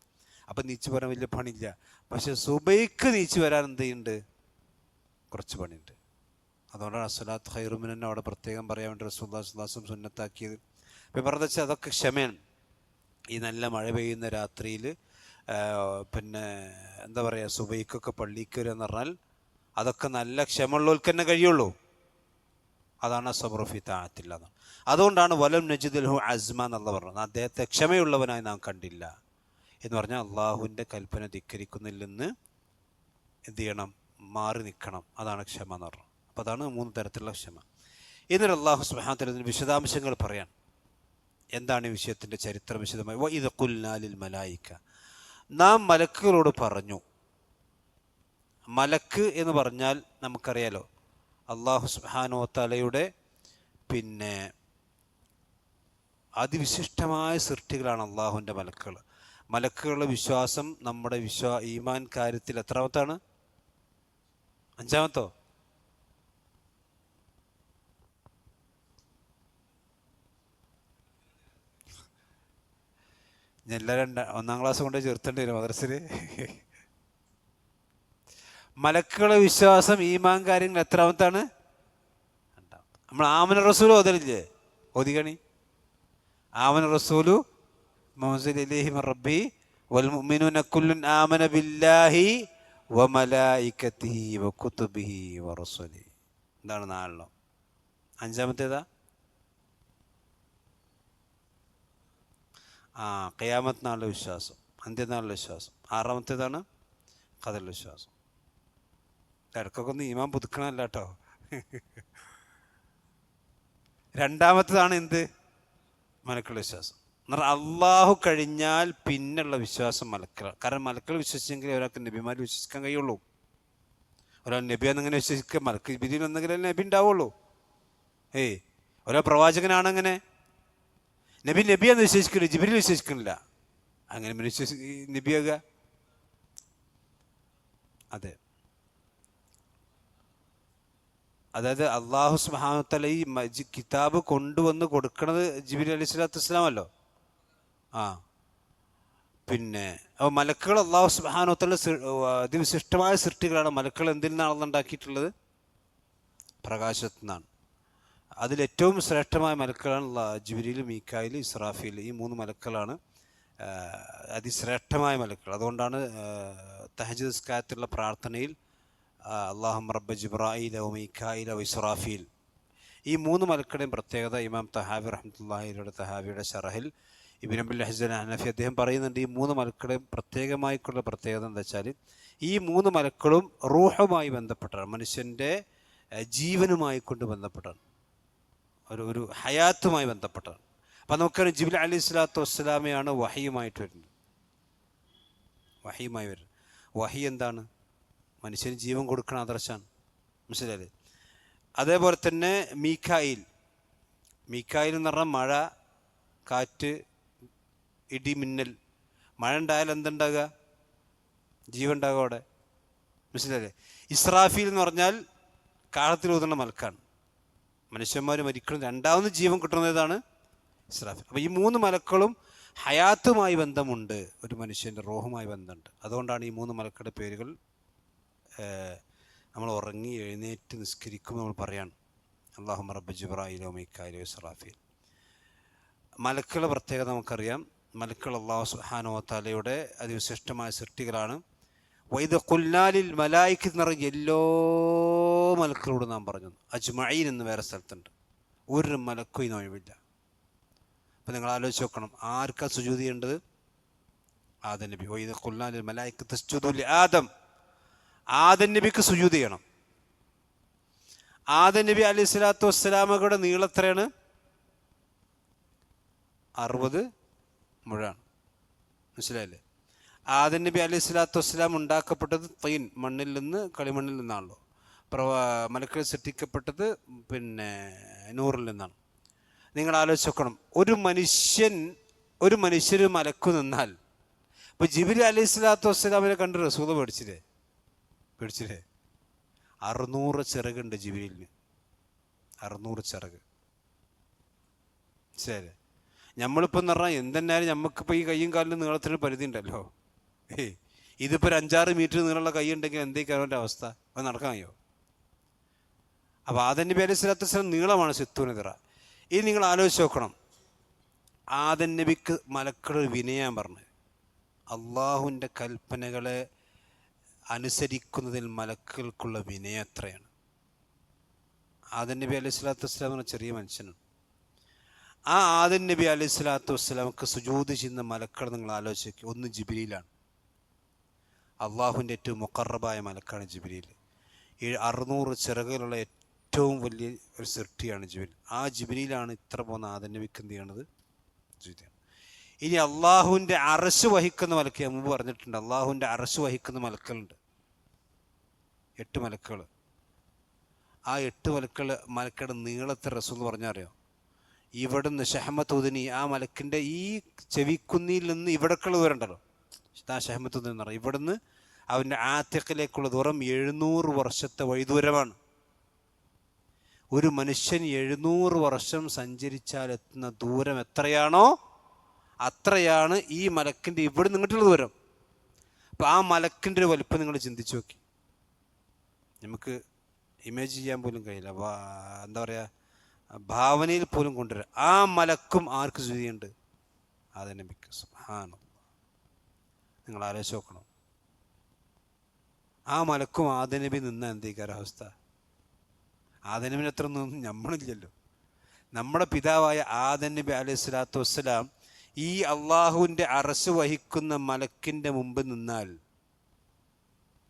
Speaker 1: അപ്പം നീച്ച് വരാൻ വലിയ പണിയില്ല. പക്ഷെ സുബൈക്ക് നീച്ച് വരാൻ എന്ത് ചെയ്യുന്നുണ്ട്? കുറച്ച് പണിയുണ്ട്. അതുകൊണ്ടാണ് അസ്സലാത്ത് ഖൈറും മിനന്നൗം അവിടെ പ്രത്യേകം പറയാൻ വേണ്ടി റസൂലുള്ളാഹി സ്വല്ലല്ലാഹു അലൈഹി വസല്ലം സുന്നത്താക്കിയത്. ഇപ്പം പറഞ്ഞത് വെച്ചാൽ അതൊക്കെ ക്ഷമയാണ്. ഈ നല്ല മഴ പെയ്യുന്ന രാത്രിയിൽ പിന്നെ എന്താ പറയുക, സുബൈക്കൊക്കെ പള്ളിക്ക് വരിക എന്ന് പറഞ്ഞാൽ അതൊക്കെ നല്ല ക്ഷമയുള്ളവർക്ക് തന്നെ കഴിയുള്ളൂ. അതാണ് സബ്റു ഫി തആത്തില്ലാഹ്. അതുകൊണ്ടാണ് വലം നജിദ് ലഹു അസ്മ എന്നുള്ള പറഞ്ഞത്. അദ്ദേഹത്തെ ക്ഷമയുള്ളവനായി നാം കണ്ടില്ല എന്ന് പറഞ്ഞാൽ അള്ളാഹുവിൻ്റെ കൽപ്പന ധിക്കരിക്കുന്നതിൽ നിന്ന് എന്ത് ചെയ്യണം? മാറി നിൽക്കണം. അതാണ് ക്ഷമ എന്ന് പറഞ്ഞത്. അപ്പോൾ അതാണ് 3 തരത്തിലുള്ള ക്ഷമ. എന്നിട്ട് അള്ളാഹു സുബ്ഹാനഹു വ തആല ഇതിൻ്റെ വിശദാംശങ്ങൾ പറയാൻ. എന്താണ് ഈ വിഷയത്തിൻ്റെ ചരിത്രം വിശദമായി? വഇദ് ഖുൽനാ ലിൽ മലായിക, നാം മലക്കുകളോട് പറഞ്ഞു. മലക്ക് എന്ന് പറഞ്ഞാൽ നമുക്കറിയാലോ, അള്ളാഹു സുബ്ഹാനഹു വ തആലയുടെ പിന്നെ അതിവിശിഷ്ടമായ സൃഷ്ടികളാണ് അള്ളാഹുവിൻ്റെ മലക്കുകൾ. മലക്കുകളുടെ വിശ്വാസം നമ്മുടെ ഈമാൻ കാര്യത്തിൽ എത്രാമത്താണ്? 5-മത്തോ? ഞാൻ എല്ലാവരും 1-ാം ക്ലാസ് കൊണ്ട് ചേർത്തേണ്ടി വരും മദ്രസയിൽ. മലക്കുകളുടെ വിശ്വാസം ഈമാൻ കാര്യങ്ങൾ എത്രാമത്താണ്? നമ്മൾ ആമന റസൂൽ ഓതലില്ലേ? ഓതികണി ആമന റസൂലു മുൻസിൽ ഇലൈഹി മിർ റബ്ബി വൽ മുഅ്മിനൂന കുല്ലുൻ ആമന ബില്ലാഹി വമലായികതിഹി വകുതുബിഹി വറസുലിഹി. എന്താണ് 4? 5-മത്തേതാ? ഖിയാമത്ത് നാളിലെ വിശ്വാസം, അന്ത്യനാളിലെ വിശ്വാസം. 6-മത്തേതാണ് ഖദറിലെ വിശ്വാസം. ഇടയ്ക്കൊക്കെ ഒന്ന് ഈമാൻ പുതുക്കണമല്ല കേട്ടോ. 2-മത്തേതാണ് എന്ത്? മലക്കുകളുടെ വിശ്വാസം. എന്നാൽ അള്ളാഹു കഴിഞ്ഞാൽ പിന്നുള്ള വിശ്വാസം മലക്കുകളാണ്. കാരണം മലക്കുകൾ വിശ്വസിച്ചെങ്കിൽ ഒരാൾക്ക് നബിമാർ വിശ്വസിക്കാൻ കഴിയുള്ളൂ. ഒരാൾ നബിയാണെന്നിങ്ങനെ വിശ്വസിക്കുക, മലക്ക് ജിബ്രീൽ എന്നെങ്കിലും നബി ഉണ്ടാവുള്ളൂ. ഒരാൾ പ്രവാചകനാണെങ്ങനെ നബിയാന്ന് വിശ്വസിക്കില്ല, ജിബ്രീൽ വിശ്വസിക്കുന്നില്ല, അങ്ങനെ നബിയാകുക? അതെ. അതായത് അള്ളാഹു സുബ്ഹാനഹു വ തആല ഈ കിതാബ് കൊണ്ടുവന്ന് കൊടുക്കുന്നത് ജിബ്രീൽ അലൈഹി സ്വലാത്തു വസ്സലാമല്ലോ. പിന്നെ മലക്കുകൾ അള്ളാഹു സുബ്ഹാനഹു വ തആല അതിവിശിഷ്ടമായ സൃഷ്ടികളാണ്. മലക്കുകൾ എന്തിൽ നിന്നാണ് ഉണ്ടാക്കിയിട്ടുള്ളത്? പ്രകാശത്തു നിന്നാണ്. അതിലേറ്റവും ശ്രേഷ്ഠമായ മലക്കുകളാണ് ജിബ്രീൽ, മീകായിൽ, ഇസ്രാഫീൽ. ഈ 3 മലക്കുകളാണ് അതിശ്രേഷ്ഠമായ മലക്കുകൾ. അതുകൊണ്ടാണ് തഹജ്ജുദ് നിസ്കാരത്തിലുള്ള പ്രാർത്ഥനയിൽ അല്ലാഹുമ്മ റബ്ബ ജിബ്രായീല വ മീകായില വ ഇസ്രാഫീൽ, ഈ 3 മലക്കുകളുടെയും പ്രത്യേകത ഇമാം തഹാവി റഹ്മത്തുള്ളാഹിയുടെ തഹാവിയുടെ ശറഹിൽ ഇബ്നു അബീൽ ഹസ്ൻ ഹനഫി അദ്ദേഹം പറയുന്നുണ്ട്. ഈ 3 മലക്കുകളുടെയും പ്രത്യേകമായിട്ടുള്ള പ്രത്യേകത എന്താ വെച്ചാൽ, ഈ 3 മലക്കുകളും റൂഹുമായി ബന്ധപ്പെട്ടാണ്, മനുഷ്യൻ്റെ ജീവനുമായി കൊണ്ട് ബന്ധപ്പെട്ടാണ്, ഒരു ഹയാത്തുമായി ബന്ധപ്പെട്ടാണ്. അപ്പം നമുക്കറിയാം ജിബ്രീൽ അലൈഹി സ്വലാത്തു വസ്സലാമയാണ് വഹിയുമായിട്ട് വരുന്നത്. വഹിയുമായി വരുന്നത്. വഹി എന്താണ്? മനുഷ്യന് ജീവൻ കൊടുക്കണ ആദർശമാണ്. മനസ്സിലായില്ലേ? അതേപോലെ തന്നെ മീകായിൽ എന്ന് പറഞ്ഞാൽ മഴ, കാറ്റ്, ഇടി, മിന്നൽ. മഴ ഉണ്ടായാൽ എന്തുണ്ടാകുക? ജീവൻ ഉണ്ടാകുക അവിടെ. മനസ്സിലായില്ലേ? ഇസ്രാഫീൽ എന്ന് പറഞ്ഞാൽ കാഹളത്തിൽ ഊതുന്ന മലക്കാണ്. മനുഷ്യന്മാർ മരിക്കണം, രണ്ടാമത് ജീവൻ കിട്ടുന്നത് ഏതാണ്? ഇസ്രാഫിൽ. അപ്പോൾ ഈ 3 മലക്കളും ഹയാത്തുമായി ബന്ധമുണ്ട്, ഒരു മനുഷ്യൻ്റെ റൂഹുമായി ബന്ധമുണ്ട്. അതുകൊണ്ടാണ് ഈ 3 മലക്കളുടെ പേരുകൾ നമ്മൾ ഉറങ്ങി എഴുന്നേറ്റ് നിസ്കരിക്കുമ്പോൾ നമ്മൾ പറയാണ് അല്ലാഹുമ്മ റബ്ബ ജിബ്രായീൽ വമീകായിൽ വഇസ്രാഫീൽ. മലക്കുകളുടെ പ്രത്യേകത നമുക്കറിയാം. മലക്കുകൾ അല്ലാഹു സുബ്ഹാനഹു വ തആലയുടെ അതിവിശിഷ്ടമായ സൃഷ്ടികളാണ്. വൈദ ഖുൽനാലിൽ മലായിക എന്ന് പറഞ്ഞ എല്ലാ മലക്കുകളോട് നാം പറഞ്ഞു. അജ്മഈൻ എന്ന് വേറെ സ്ഥലത്തുണ്ട്. ഒരു മലക്കും ഇതിന് ഒഴിവില്ല. അപ്പം നിങ്ങൾ ആലോചിച്ച് നോക്കണം, ആർക്കാ സുജൂദ് ചെയ്യേണ്ടത്? ആദം നബി. വൈദ ഖുൽനാലിൽ മലായിക തസ്ജുദു ലിആദം, ആദം നബിക്ക് സുജൂദ് ചെയ്യണം. ആദം നബി അലൈഹി സ്വലാത്തു വസ്സലാമയുടെ നീളം എത്രയാണ്? 60 മുഴാണ്. മനസ്സിലായില്ലേ? ആദം നബി അലൈഹി സ്വലാത്തു വസ്സലാം ഉണ്ടാക്കപ്പെട്ടത് തൈൻ, മണ്ണിൽ നിന്ന്, കളിമണ്ണിൽ നിന്നാണല്ലോ. മലക്കുകൾ സൃഷ്ടിക്കപ്പെട്ടത് നൂറിൽ നിന്നാണ്. നിങ്ങൾ ആലോചിച്ച് നോക്കണം, ഒരു മനുഷ്യർ മലക്കു നിന്നാൽ, ഇപ്പോൾ ജിബ്രീൽ അലൈഹി സ്വലാത്തു വസ്സലാമിനെ കണ്ട് റസൂൽ പേടിച്ചില്ലേ? 600 ചിറകുണ്ട് ജിബ്രീലിന്, 600 ചിറക്. ശരി, നമ്മളിപ്പോൾ എന്ന് പറഞ്ഞാൽ എന്തെന്നാലും നമുക്കിപ്പോൾ ഈ കയ്യും കാലിനും നീളത്തിനൊരു പരിധി ഉണ്ടല്ലോ. ഇതിപ്പോൾ ഒരു 5-6 മീറ്റർ നീളമുള്ള കൈ ഉണ്ടെങ്കിൽ എന്തേക്കാണ് അവൻ്റെ അവസ്ഥ? അത് നടക്കാൻ കഴിയോ? അപ്പോൾ ആദം നബി അലൈഹി സ്വലാത്തു വസ്സലാം നീളമാണ് സിത്തൂനദിറ. ഇനി നിങ്ങൾ ആലോചിച്ച് നോക്കണം, ആദം നബിക്ക് മലക്കൾ വിനയാൻ പറഞ്ഞു. അള്ളാഹുവിൻ്റെ കൽപ്പനകളെ അനുസരിക്കുന്നതിൽ മലക്കുകൾക്കുള്ള വിനയം എത്രയാണ്? ആദം നബി അലൈഹി സ്വലാത്തു വസ്സലാം എന്ന ചെറിയ മനുഷ്യനാണ്. ആ ആദം നബി അലൈഹി സ്വലാത്തു വസ്സലാമക്ക് സുജൂദ് ചെയ്യുന്ന മലക്കൾ നിങ്ങൾ ആലോചിക്കുക. ഒന്ന് ജിബ്രീലാണ്, അള്ളാഹുവിൻ്റെ ഏറ്റവും മുഖറബായ മലക്കാണ് ജിബ്രീൽ. 600 ചിറകുകളുള്ള ഏറ്റവും വലിയ ഒരു സൃഷ്ടിയാണ് ജിബ്രീൽ. ആ ജിബ്രീലാണ് ഇത്ര പോകുന്ന ആദം നബിക്ക് എന്ത് ചെയ്യണത്? ഇനി അള്ളാഹുവിൻ്റെ അർശ് വഹിക്കുന്ന മലക്ക്, ഞാൻ മുമ്പ് പറഞ്ഞിട്ടുണ്ട്, അള്ളാഹുവിൻ്റെ അർശ് വഹിക്കുന്ന മലക്കളുണ്ട്, 8 മലക്കുകൾ. ആ 8 മലക്കുടെ നീളത്തെ റസൂൽ പറഞ്ഞാൽ അറിയോ? ഇവിടുന്ന് ഷഹമത്തുദ്ദീനി, ആ മലക്കിൻ്റെ ഈ ചെവിക്കുന്നിയിൽ നിന്ന് ഇവിടേക്കുള്ള ദൂരം ഉണ്ടല്ലോ, ആ ഷഹമത്തുദ്ദീൻ എന്ന് പറയും, ഇവിടുന്ന് അവൻ്റെ ആത്തിഖിലേക്കുള്ള ദൂരം 700 വർഷത്തെ വഴിദൂരമാണ്. ഒരു മനുഷ്യൻ 700 വർഷം സഞ്ചരിച്ചാൽ എത്തുന്ന ദൂരം എത്രയാണോ അത്രയാണ് ഈ മലക്കിൻ്റെ ഇവിടെ നിന്നിട്ടുള്ള ദൂരം. അപ്പോൾ ആ മലക്കിൻ്റെ ഒരു വലിപ്പം നിങ്ങൾ ചിന്തിച്ചു നോക്കി. നമുക്ക് ഇമേജ് ചെയ്യാൻ പോലും കഴിയില്ല, എന്താ പറയുക, ഭാവനയിൽ പോലും കൊണ്ടുവരാം. ആ മലക്കും ആർക്ക് സ്തുതിയുണ്ട്? ആദം നബിക്ക്. സുബ്ഹാനല്ലാഹ്, നിങ്ങൾ ആലോചിച്ച് നോക്കണം, ആ മലക്കും ആദം നബി നിന്ന എന്തേക്കാര അവസ്ഥ? ആദം നബിന് അത്ര ഒന്നും നമ്മളില്ലല്ലോ. നമ്മുടെ പിതാവായ ആദം നബി അലൈഹി സ്വലാത്തു വസ്സലാം ഈ അള്ളാഹുവിൻ്റെ അർശ് വഹിക്കുന്ന മലക്കിൻ്റെ മുമ്പ് നിന്നാൽ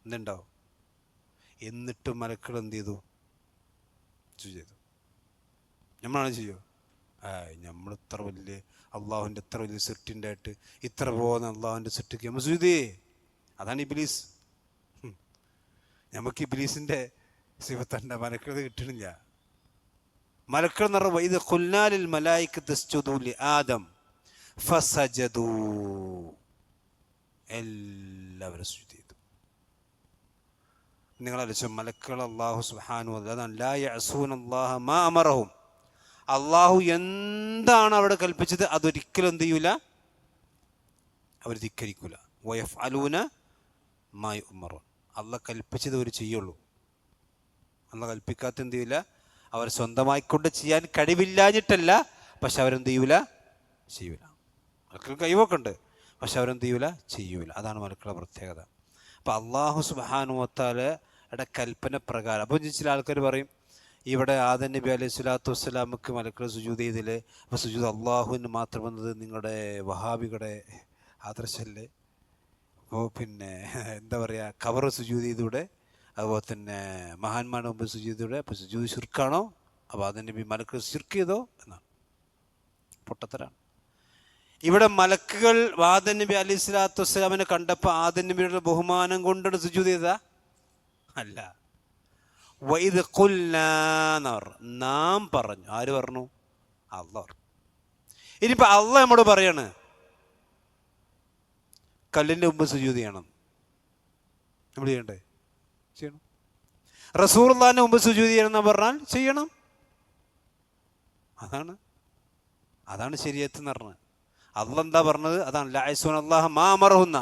Speaker 1: എന്തുണ്ടാവും? എന്നിട്ട് മലക്കൾ എന്ത് ചെയ്തു? നമ്മളാണ് ചെയ്യോ? നമ്മൾ ഇത്ര വലിയ അള്ളാഹുവിൻ്റെ ഇത്ര വലിയ സൃഷ്ടിണ്ടായിട്ട് ഇത്ര പോകുന്ന അള്ളാഹുവിൻ്റെ സൃഷ്ടിക്ക് നമ്മൾ സുജൂദ്. അതാണ് ഇബ്ലീസ്. നമുക്ക് ഇബ്ലീസിൻ്റെ സിഫത്തണ്ട, മലക്കൾ കിട്ടണില്ല. മലക്കൾ എന്ന് പറഞ്ഞ വൈദ ഖുൽനാലിൽ മലായിക തസ്ജുദു ലിആദം ഫസജദൂ, എല്ലാവരും സുജൂദ് ചെയ്തു. നിങ്ങളാലോചിച്ചോ, മലക്കുകൾ അല്ലാഹു സുബ്ഹാനഹു വ തആല ലാ യഅസൂനല്ലാഹ മാ അമറഹും, അള്ളാഹു എന്താണ് അവിടെ കൽപ്പിച്ചത് അതൊരിക്കലും എന്ത് ചെയ്യൂല, അവർ ധിക്കരിക്കൂല. വയഫ്അലൂന മാ യുഅ്മറൂൻ, അള്ളാഹ് കൽപ്പിച്ചത് അവർ ചെയ്യുള്ളൂ. അള്ളാഹ് കൽപ്പിക്കാത്ത എന്ത് ചെയ്യൂല, അവർ സ്വന്തമായിക്കൊണ്ട് ചെയ്യാൻ കഴിവില്ലാഞ്ഞിട്ടല്ല, പക്ഷെ അവരെന്ത് ചെയ്യൂല, ചെയ്യൂല. മലക്കൾ കഴിവൊക്കെ ഉണ്ട്, പക്ഷെ അവരെന്ത് ചെയ്യൂല, ചെയ്യൂല. അതാണ് മലക്കളുടെ പ്രത്യേകത. അപ്പം അള്ളാഹു സുബ്ഹാനഹു വ തആലയുടെ കൽപ്പന പ്രകാരം, അപ്പോൾ ചില ആൾക്കാർ പറയും ഇവിടെ ആദം നബി അലൈഹി സ്വലാത്തു വസ്സലാമക്ക് മലക്കൾ സുജൂദ് ചെയ്തില്ലേ, അപ്പോൾ സുജൂദ് അള്ളാഹുവിന് മാത്രം വന്നത് നിങ്ങളുടെ വഹാബികളുടെ ആദർശമല്ലേ? അപ്പോൾ എന്താ പറയുക, ഖബർ സുജൂദ് ചെയ്തൂടെ, അതുപോലെ തന്നെ മഹാന്മാരുടെ മുമ്പ് സുജൂദ് ചെയ്തൂടെ, അപ്പോൾ സുജൂദ് ശിർക്കാണോ? അപ്പോൾ ആദം നബി മലക്കൾ ശിർക്ക് ചെയ്തോ എന്നാണ്. പൊട്ടത്തരാണ്. ഇവിടെ മലക്കുകൾ ആദം നബി അലൈഹി സ്വലാത്തു വസ്സലാമിനെ കണ്ടപ്പോൾ ആദം നബിയുടെ ബഹുമാനം കൊണ്ടാണ് സുജൂദ് ചെയ്തതാ? അല്ല. വൈദ് ഖുൽനാ, നാം പറഞ്ഞു. ആര് പറഞ്ഞു? അള്ളാഹ് പറഞ്ഞു. ഇനിയിപ്പോൾ അള്ളാഹ് നമ്മോട് പറയാണ് കല്ലിൻ്റെ മുമ്പ് സുജൂദ് ചെയ്യണം. നമ്മൾ ചെയ്യണ്ടേ? ചെയ്യണം. റസൂലുള്ളാഹിന്റെ മുമ്പ് സുജൂദ് ചെയ്യണം എന്ന് പറഞ്ഞാൽ ചെയ്യണം. അതാണ് അതാണ് ശരീഅത്ത് എന്ന് പറഞ്ഞത്. അള്ളാഹ് എന്താ പറഞ്ഞത്? അതാണ് ലാ യഅ്സൂന അല്ലാഹ മാ അമറഹുന്ന.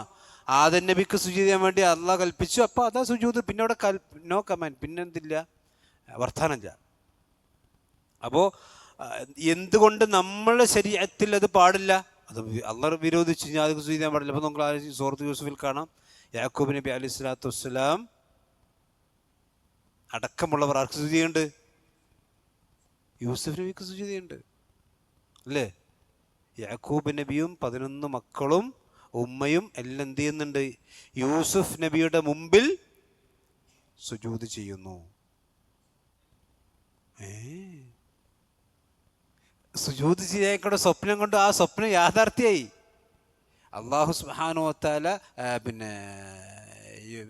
Speaker 1: ആദം നബിക്ക് സുജൂദ് ചെയ്യാൻ വേണ്ടി അള്ളാഹ് കൽപ്പിച്ചു. അപ്പോൾ അതാ സുജൂദ്. പിന്നെ അവിടെ നോ കമാൻഡ്, പിന്നെ എന്തില്ല, വർത്താനമില്ല. അപ്പോൾ എന്തുകൊണ്ട് നമ്മളെ ശരീഅത്തിൽ അത് പാടില്ല? അത് അള്ളാഹ് വിരോധിച്ചു, ഞാൻ അത് സുജൂദ് ചെയ്യാൻ പാടില്ല. അപ്പോൾ നമ്മൾ സൂറത്ത് യൂസുഫിൽ കാണാം, യാക്കൂബ് നബി അലൈഹി സ്വലാത്തു വസ്സലാം അടക്കമുള്ളവർ ആർക്ക് സുജൂദ് ചെയ്യുന്നുണ്ട്? യൂസുഫ് നബിക്ക് സുജൂദ് ചെയ്യുന്നുണ്ട് അല്ലേ? യാക്കൂബ് നബിയും 11 മക്കളും ഉമ്മയും എല്ലാം എന്ത് ചെയ്യുന്നുണ്ട്? യൂസുഫ് നബിയുടെ മുമ്പിൽ സുജൂദ് ചെയ്യുന്നു. സുജൂദ് ചെയ്യാൻ സ്വപ്നം കൊണ്ട് ആ സ്വപ്നം യാഥാർത്ഥ്യമായി. അള്ളാഹു സുബ്ഹാനഹു വ തആല പിന്നെ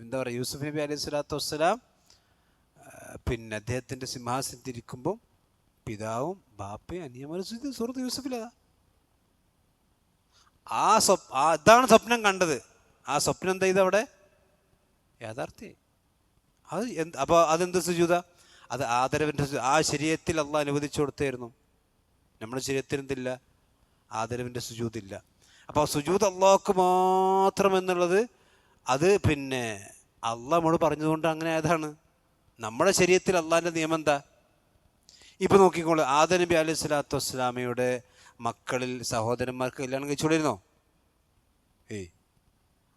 Speaker 1: എന്താ പറയുക, യൂസുഫ് നബി അലൈഹി സ്വലാത്തു വസ്സലാം പിന്നെ അദ്ദേഹത്തിൻ്റെ സിംഹാസനത്തിൽ ഇരിക്കുമ്പം പിതാവും ബാപ്പയും അനിയന്മാരും സൂറത്ത് യൂസുഫിലതാ. അതാണ് സ്വപ്നം കണ്ടത്. ആ സ്വപ്നം എന്താ ചെയ്ത് അവിടെ യാഥാർത്ഥ്യമായി. അത് അപ്പോൾ അതെന്ത് സുജൂദ? അത് ആദരവിൻ്റെ. ആ ശരീഅത്തിൽ അള്ളാഹ് അനുവദിച്ചു കൊടുത്തായിരുന്നു. നമ്മുടെ ശരീഅത്തിൽ എന്തില്ല? ആദരവിൻ്റെ സുജൂദില്ല. അപ്പോൾ സുജൂദ് അള്ളാഹ്ക്ക് മാത്രം എന്നുള്ളത് അത് പിന്നെ അള്ളാഹ് നമ്മോട് പറഞ്ഞതുകൊണ്ട് അങ്ങനെ ആയതാണ്. നമ്മുടെ ശരീഅത്തിൽ അള്ളാഹിൻ്റെ നിയമം എന്താ? ഇപ്പം നോക്കിക്കോളൂ, ആദം നബി അലൈഹി സ്വലാത്തു വസ്സലാമയുടെ മക്കളിൽ സഹോദരന്മാർക്ക് കല്യാണം കഴിച്ചുകൊണ്ടിരുന്നോ?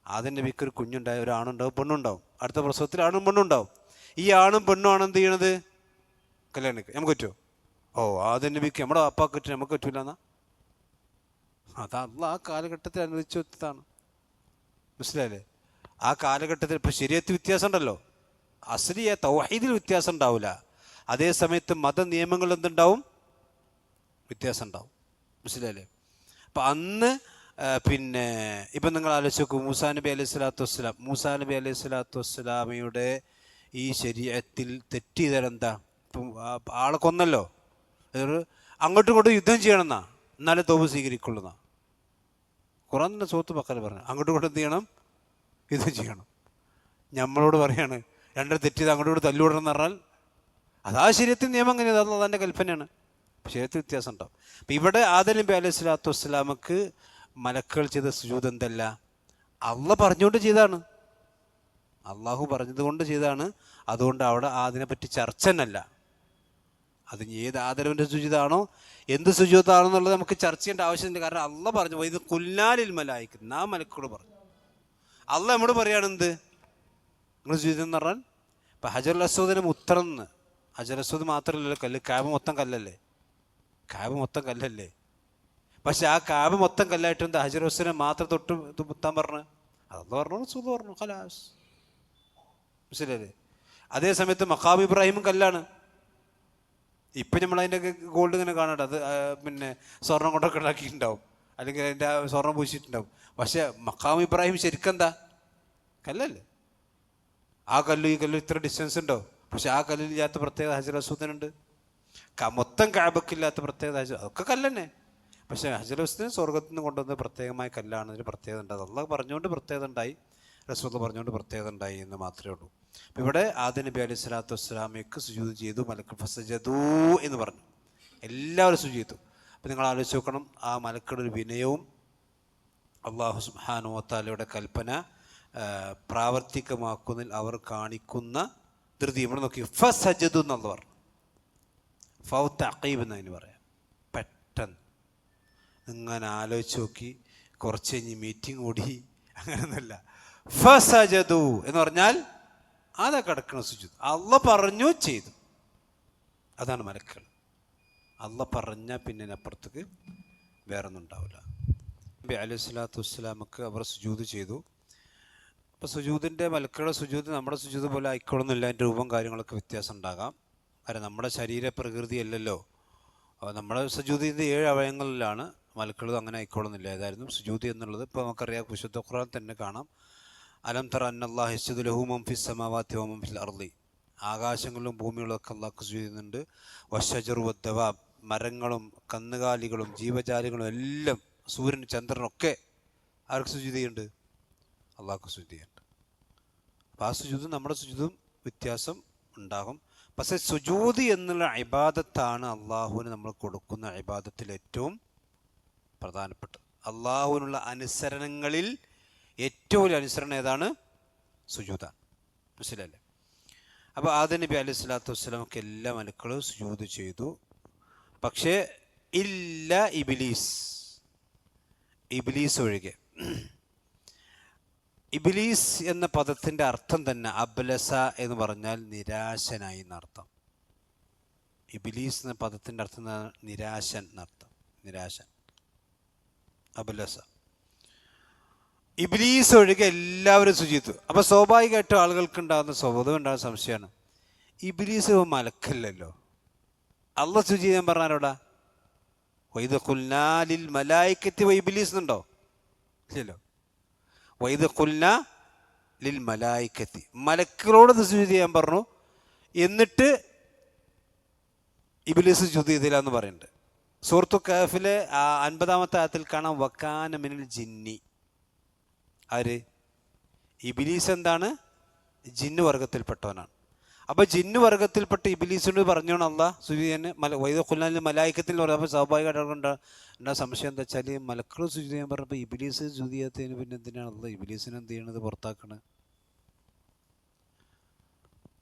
Speaker 1: ആദം നബിക്ക് ഒരു കുഞ്ഞുണ്ടായ, ഒരു ആണുണ്ടാവും പെണ്ണുണ്ടാവും. അടുത്ത പ്രസവത്തിൽ ആണും പെണ്ണും ഉണ്ടാവും. ഈ ആണും പെണ്ണും ആണ് എന്ത് ചെയ്യണത്? കല്യാണം നമുക്ക് പറ്റുമോ? ആദം നബിക്ക് നമ്മുടെ അപ്പാക്ക് പറ്റും, നമുക്ക് പറ്റൂല എന്നാ? അതല്ല ആ കാലഘട്ടത്തിൽ അനുവദിച്ചു കൊടുത്തതാണ്. മനസ്സിലായില്ലേ? ആ കാലഘട്ടത്തിൽ ഇപ്പം ശരീഅത്ത് വ്യത്യാസം ഉണ്ടല്ലോ, അസ്ലിയ തൗഹീദിൽ വ്യത്യാസം ഉണ്ടാവില്ല. അതേ സമയത്ത് മത നിയമങ്ങൾ എന്തുണ്ടാവും? വ്യത്യാസം ഉണ്ടാവും. മനസ്സിലായില്ലേ? അപ്പം അന്ന് പിന്നെ ഇപ്പം നിങ്ങൾ ആലോചിച്ച് നോക്കൂ, മൂസാ നബി അലൈഹി സ്വലാത്തു വസ്സലാമയുടെ ഈ ശരീഅത്തിൽ തെറ്റ് ചെയ്താൽ എന്താ? ഇപ്പം ആളെ കൊന്നല്ലോ, അങ്ങോട്ടും ഇങ്ങോട്ടും യുദ്ധം ചെയ്യണമെന്നാ, എന്നാലേ തൗബ സ്വീകരിക്കുള്ളൂന്നാ ഖുർആനിൻ്റെ സൂറത്ത് ബഖറ പറഞ്ഞു. അങ്ങോട്ടും ഇങ്ങോട്ടും എന്ത് ചെയ്യണം? യുദ്ധം ചെയ്യണം. നമ്മളോട് പറയാണ് രണ്ടും തെറ്റ് ചെയ്ത് അങ്ങോട്ടും ഇങ്ങോട്ട് തല്ലുകൂടണം എന്ന് പറഞ്ഞാൽ അതാ ശരീഅത്തിൽ നിയമം എങ്ങനെയാണ്? അത് അള്ളാഹിൻ്റെ കൽപ്പനയാണ്. ശരീഅത്തിൽ വ്യത്യാസം ഉണ്ടാവും. അപ്പം ഇവിടെ ആദം നബി അലൈഹി സ്വലാത്തു വസ്സലാമക്ക് മലക്കുകൾ ചെയ്ത സുജൂദ് എന്തല്ല? അള്ളാഹ് പറഞ്ഞുകൊണ്ട് ചെയ്താണ്. അള്ളാഹു പറഞ്ഞത് കൊണ്ട് ചെയ്താണ്. അതുകൊണ്ട് അവിടെ അതിനെപ്പറ്റി ചർച്ച തന്നെയല്ല. അത് ഏത് ആദരവിൻ്റെ സുജൂദാണോ, എന്ത് സുജൂദാണെന്നുള്ളത് നമുക്ക് ചർച്ച ചെയ്യേണ്ട ആവശ്യമില്ല. കാരണം അള്ളാഹ് പറഞ്ഞു, ഇത് കുല്ലാലിൽ മലായിക, ആ മലക്കുകൾ പറഞ്ഞു. അള്ളാഹ് നമ്മോട് പറയുകയാണെന്ത്? നിങ്ങൾ സുജൂദ് എന്ന് പറഞ്ഞാൽ ഇപ്പം ഹജറുൽ അസ്വദിന് ഉത്തരന്ന്, ഹജറുൽ അസ്വദ് മാത്രമല്ലല്ലോ കല്ല്, കാബ മൊത്തം കല്ലല്ലേ? കാബ മൊത്തം കല്ലല്ലേ? പക്ഷെ ആ കാബ മൊത്തം കല്ലായിട്ട് എന്താ ഹജറുൽ അസ്വദിനെ മാത്രം തൊട്ട് മുത്താൻ പറഞ്ഞു? അതെന്ന് പറഞ്ഞു, റസൂൽ പറഞ്ഞു, ഖലാസ്. മനസ്സിലല്ലേ? അതേ സമയത്ത് മഖാം ഇബ്രാഹിമും കല്ലാണ്. ഇപ്പം നമ്മളതിൻ്റെ ഗോൾഡ് ഇങ്ങനെ കാണട്ടെ, അത് പിന്നെ സ്വർണം കൊണ്ടൊക്കെ ഉണ്ടാക്കിയിട്ടുണ്ടാവും, അല്ലെങ്കിൽ അതിൻ്റെ സ്വർണം പൂശിയിട്ടുണ്ടാവും. പക്ഷെ മഖാം ഇബ്രാഹിം ശരിക്കെന്താ? കല്ലല്ലേ? ആ കല്ലും ഈ കല്ലും ഇത്ര ഡിസ്റ്റൻസ് ഉണ്ടോ? പക്ഷെ ആ കല്ലില്ലാത്ത പ്രത്യേകത ഹജറുൽ അസ്വദിനുണ്ട്. മൊത്തം കാബക്കില്ലാത്ത പ്രത്യേകത അതൊക്കെ കല്ലന്നെ. പക്ഷേ ഹജറുൽ അസ്വദിന് സ്വർഗത്തിൽ നിന്ന് കൊണ്ടുവന്ന പ്രത്യേകമായ കല്ലാണ്. അതിന് പ്രത്യേകത ഉണ്ട്. അത് അള്ളാഹ് പറഞ്ഞുകൊണ്ട് പ്രത്യേകത ഉണ്ടായി, റസൂൽ പറഞ്ഞുകൊണ്ട് പ്രത്യേകത ഉണ്ടായി എന്ന് മാത്രമേ ഉള്ളൂ. അപ്പം ഇവിടെ ആദം നബി അലൈഹി സ്വലാത്തു വസ്സലാമയ്ക്ക് സുജൂദ് ചെയ്തു, മലക്ക് ഫസജദൂ എന്ന് പറഞ്ഞു, എല്ലാവരും സുജൂദ് ചെയ്തു. അപ്പം നിങ്ങൾ ആലോചിച്ച് നോക്കണം, ആ മലക്കുടെ ഒരു വിനയവും അള്ളാഹു സുബ്ഹാനഹു വ തആലയുടെ കൽപ്പന പ്രാവർത്തികമാക്കുന്നതിൽ അവർ കാണിക്കുന്ന ധൃതി. ഇവിടെ നോക്കി, ഫസജദു എന്നുള്ള പറഞ്ഞു, ഫൗ തഖീബ് എന്നതിന് പറയാം. പെട്ടെന്ന് ഇങ്ങനെ ആലോചിച്ച് നോക്കി, കുറച്ച് കഴിഞ്ഞ് മീറ്റിംഗ് കൂടി, അങ്ങനെയൊന്നുമല്ല. ഫസജദു എന്ന് പറഞ്ഞാൽ അതാ കിടക്കണ സുജൂദ്. അള്ളാഹ് പറഞ്ഞു ചെയ്തു. അതാണ് മലക്കുകൾ. അള്ളാഹ് പറഞ്ഞാൽ പിന്നെ അപ്പുറത്തേക്ക് വേറൊന്നും ഉണ്ടാവില്ല. നബി അലൈഹി സ്വലാത്തു വസ്സലാമക്ക് അവർ സുജൂദ് ചെയ്തു. അപ്പോൾ സുജൂദിൻ്റെ മലക്കുകളുടെ സുജൂദ് നമ്മുടെ സുജൂദ് പോലെ ആയിക്കോളുന്നില്ല. അതിൻ്റെ രൂപം കാര്യങ്ങളൊക്കെ വ്യത്യാസം ഉണ്ടാകാം. കാരണം നമ്മുടെ ശരീരപ്രകൃതി അല്ലല്ലോ. നമ്മുടെ സുജൂദിൻ്റെ 7 അവയവങ്ങളിലാണ്. മലക്കുകൾ അങ്ങനെ ആയിക്കോളുന്നില്ല. ഏതായിരുന്നു സുജൂദ് എന്നുള്ളത് ഇപ്പോൾ നമുക്കറിയാം, വിശുദ്ധ ഖുർആൻ തന്നെ കാണാം. അലം തറ അന്നല്ലാഹു യസ്ജുദു ലഹു മൻ ഫിസ് സമാവാതി വ മൻ ഫിൽ അർളി. ആകാശങ്ങളിലും ഭൂമികളിലൊക്കെ അള്ളാഹ്ക്ക് സുജൂദ് ചെയ്യുന്നുണ്ട്. വശജറു വദ്ദവാബ്, മരങ്ങളും കന്നുകാലികളും ജീവജാലികളും എല്ലാം, സൂര്യൻ ചന്ദ്രനൊക്കെ ആർക്ക് സുജൂദ് ചെയ്യുന്നുണ്ട്? അള്ളാഹ്ക്ക് സുജൂദ് ചെയ്യുന്നുണ്ട്. അപ്പോൾ ആ സുജൂദും നമ്മുടെ സുജൂദും വ്യത്യാസം ഉണ്ടാകും. പക്ഷെ സുജൂദ് എന്നുള്ള ഇബാദത്താണ് അള്ളാഹുവിന് നമ്മൾ കൊടുക്കുന്ന ഇബാദത്തിൽ ഏറ്റവും പ്രധാനപ്പെട്ടത്. അള്ളാഹുവിനുള്ള അനുസരണങ്ങളിൽ ഏറ്റവും വലിയ അനുസരണം ഏതാണ്? സുജൂദാണ്. മനസ്സിലല്ലേ? അപ്പോൾ ആദം നബി അലൈഹി സ്വലാത്തു വസ്സലാമൊക്കെ എല്ലാ മലക്കളും സുജൂദ് ചെയ്തു. പക്ഷേ ഇല്ല ഇബ്ലീസ്, ഇബ്ലീസ് ഒഴികെ. ഇബ്ലീസ് എന്ന പദത്തിൻ്റെ അർത്ഥം തന്നെ അബ്ലസ എന്ന് പറഞ്ഞാൽ നിരാശനായി എന്നർത്ഥം. ഇബ്ലീസ് എന്ന പദത്തിൻ്റെ അർത്ഥം നിരാശൻ എന്നർത്ഥം. നിരാശൻ, അബ്ലസ. ഇബ്ലീസ് ഒഴികെ എല്ലാവരും സുജൂദ്. അപ്പോൾ സ്വാഭാവികമായിട്ടും ആളുകൾക്ക് ഉണ്ടാകുന്ന സ്വഭാവം ഉണ്ടാകുന്ന സംശയമാണ്, ഇബ്ലീസ് മലക്കല്ലല്ലോ, അള്ളാഹ് സുജൂദ് ചെയ്യാൻ പറഞ്ഞാലോടാ? വൈദ് ഖുൽനാ ലിൽ മലായികത്തി വ ഇബ്ലീസ് എന്നുണ്ടോ? ഇല്ലല്ലോ. വൈദ് ഖുൽനാ ലിൽ മലായികത്തി, മലക്കുകളോട് സുജൂദ് ചെയ്യാൻ പറഞ്ഞു, എന്നിട്ട് ഇബ്ലീസ് സുജൂദ് ചെയ്തില്ല എന്ന് പറയുന്നുണ്ട്. സൂറത്തു കഹ്ഫിലെ 50-ാമത്തെ ആയത്തിൽ കാണാം വകാന മിനൽ ജിന്നി. ആര്? ഇബ്ലീസ് എന്താണ്? ജിന്ന് വർഗത്തിൽപ്പെട്ടവനാണ്. അപ്പോൾ ജിന്ന് വർഗത്തിൽപ്പെട്ട ഇബ്ലീസിനോട് പറഞ്ഞോണം അള്ളാഹ് സുജൂദ് ചെയ്യാൻ വൈദ ഖുൽനാ ലിൽ മലായികത്തിൽ എന്ന് പറയുമ്പോൾ സ്വാഭാവികമായിട്ട് ഉണ്ടാ സംശയം എന്താ വെച്ചാൽ മലക്കുകൾ സുജൂദ് ചെയ്യാൻ പറഞ്ഞപ്പോൾ ഇബ്ലീസ് സുജൂദ് ചെയ്യാത്തതിന് പിന്നെ എന്തിനാണ് അള്ളാഹ് ഇബ്ലീസിനെ എന്ത് ചെയ്യണത്? പുറത്താക്കണത്.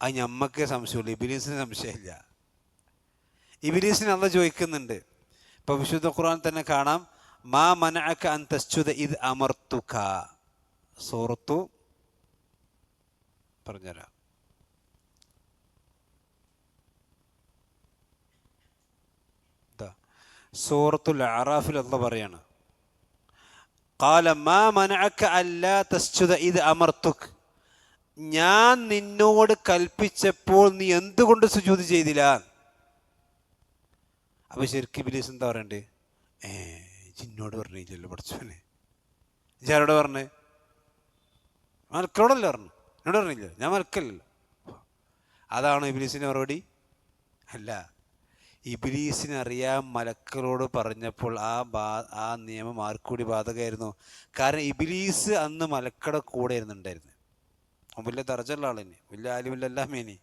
Speaker 1: അത് ഞമ്മക്കേ സംശയമുള്ളൂ, ഇബ്ലീസിന് സംശയമില്ല. ഇബ്ലീസിന് അള്ളാഹ് ചോദിക്കുന്നുണ്ട്. ഇപ്പോൾ വിശുദ്ധ ഖുർആൻ തന്നെ കാണാം മാ മനഅക അൻ തസ്ജുദ ഇദ് അമർതുക. സൂറത്തു പറഞ്ഞുതരാം. സൂറത്തുൽ അറാഫിൽ അല്ലാഹ് പറയാണ് ഖാല മാ മനഅക അല്ലാ തസ്ജുദ ഇദ് അമർതുക, ഞാൻ നിന്നോട് കൽപ്പിച്ചപ്പോൾ നീ എന്തുകൊണ്ട് സുജൂദ് ചെയ്തില്ല? അപ്പോൾ ശരിക്കും ഇബ്ലീസ് എന്താ പറയണ്ടേ? ജിന്നോട് പറഞ്ഞില്ലല്ലോ പഠിച്ചോനെ. ഇജാരോട് പറഞ്ഞേ? മലക്കളോടല്ലേ പറഞ്ഞു, എന്നോട് പറഞ്ഞില്ല, ഞാൻ മലക്കല്ലല്ലോ. അതാണോ ഇബ്ലീസിൻ്റെ മറുപടി? അല്ല. ഇബ്ലീസിനറിയാം മലക്കളോട് പറഞ്ഞപ്പോൾ ആ നിയമം ആർക്കൂടി ബാധകമായിരുന്നു. കാരണം ഇബ്ലീസ് അന്ന് മലക്കടെ കൂടെ ഇരുന്നുണ്ടായിരുന്നു. വലിയ ദർജയുള്ള ആളിന്, വലിയ ആലിമില്ലെല്ലാം മേനി.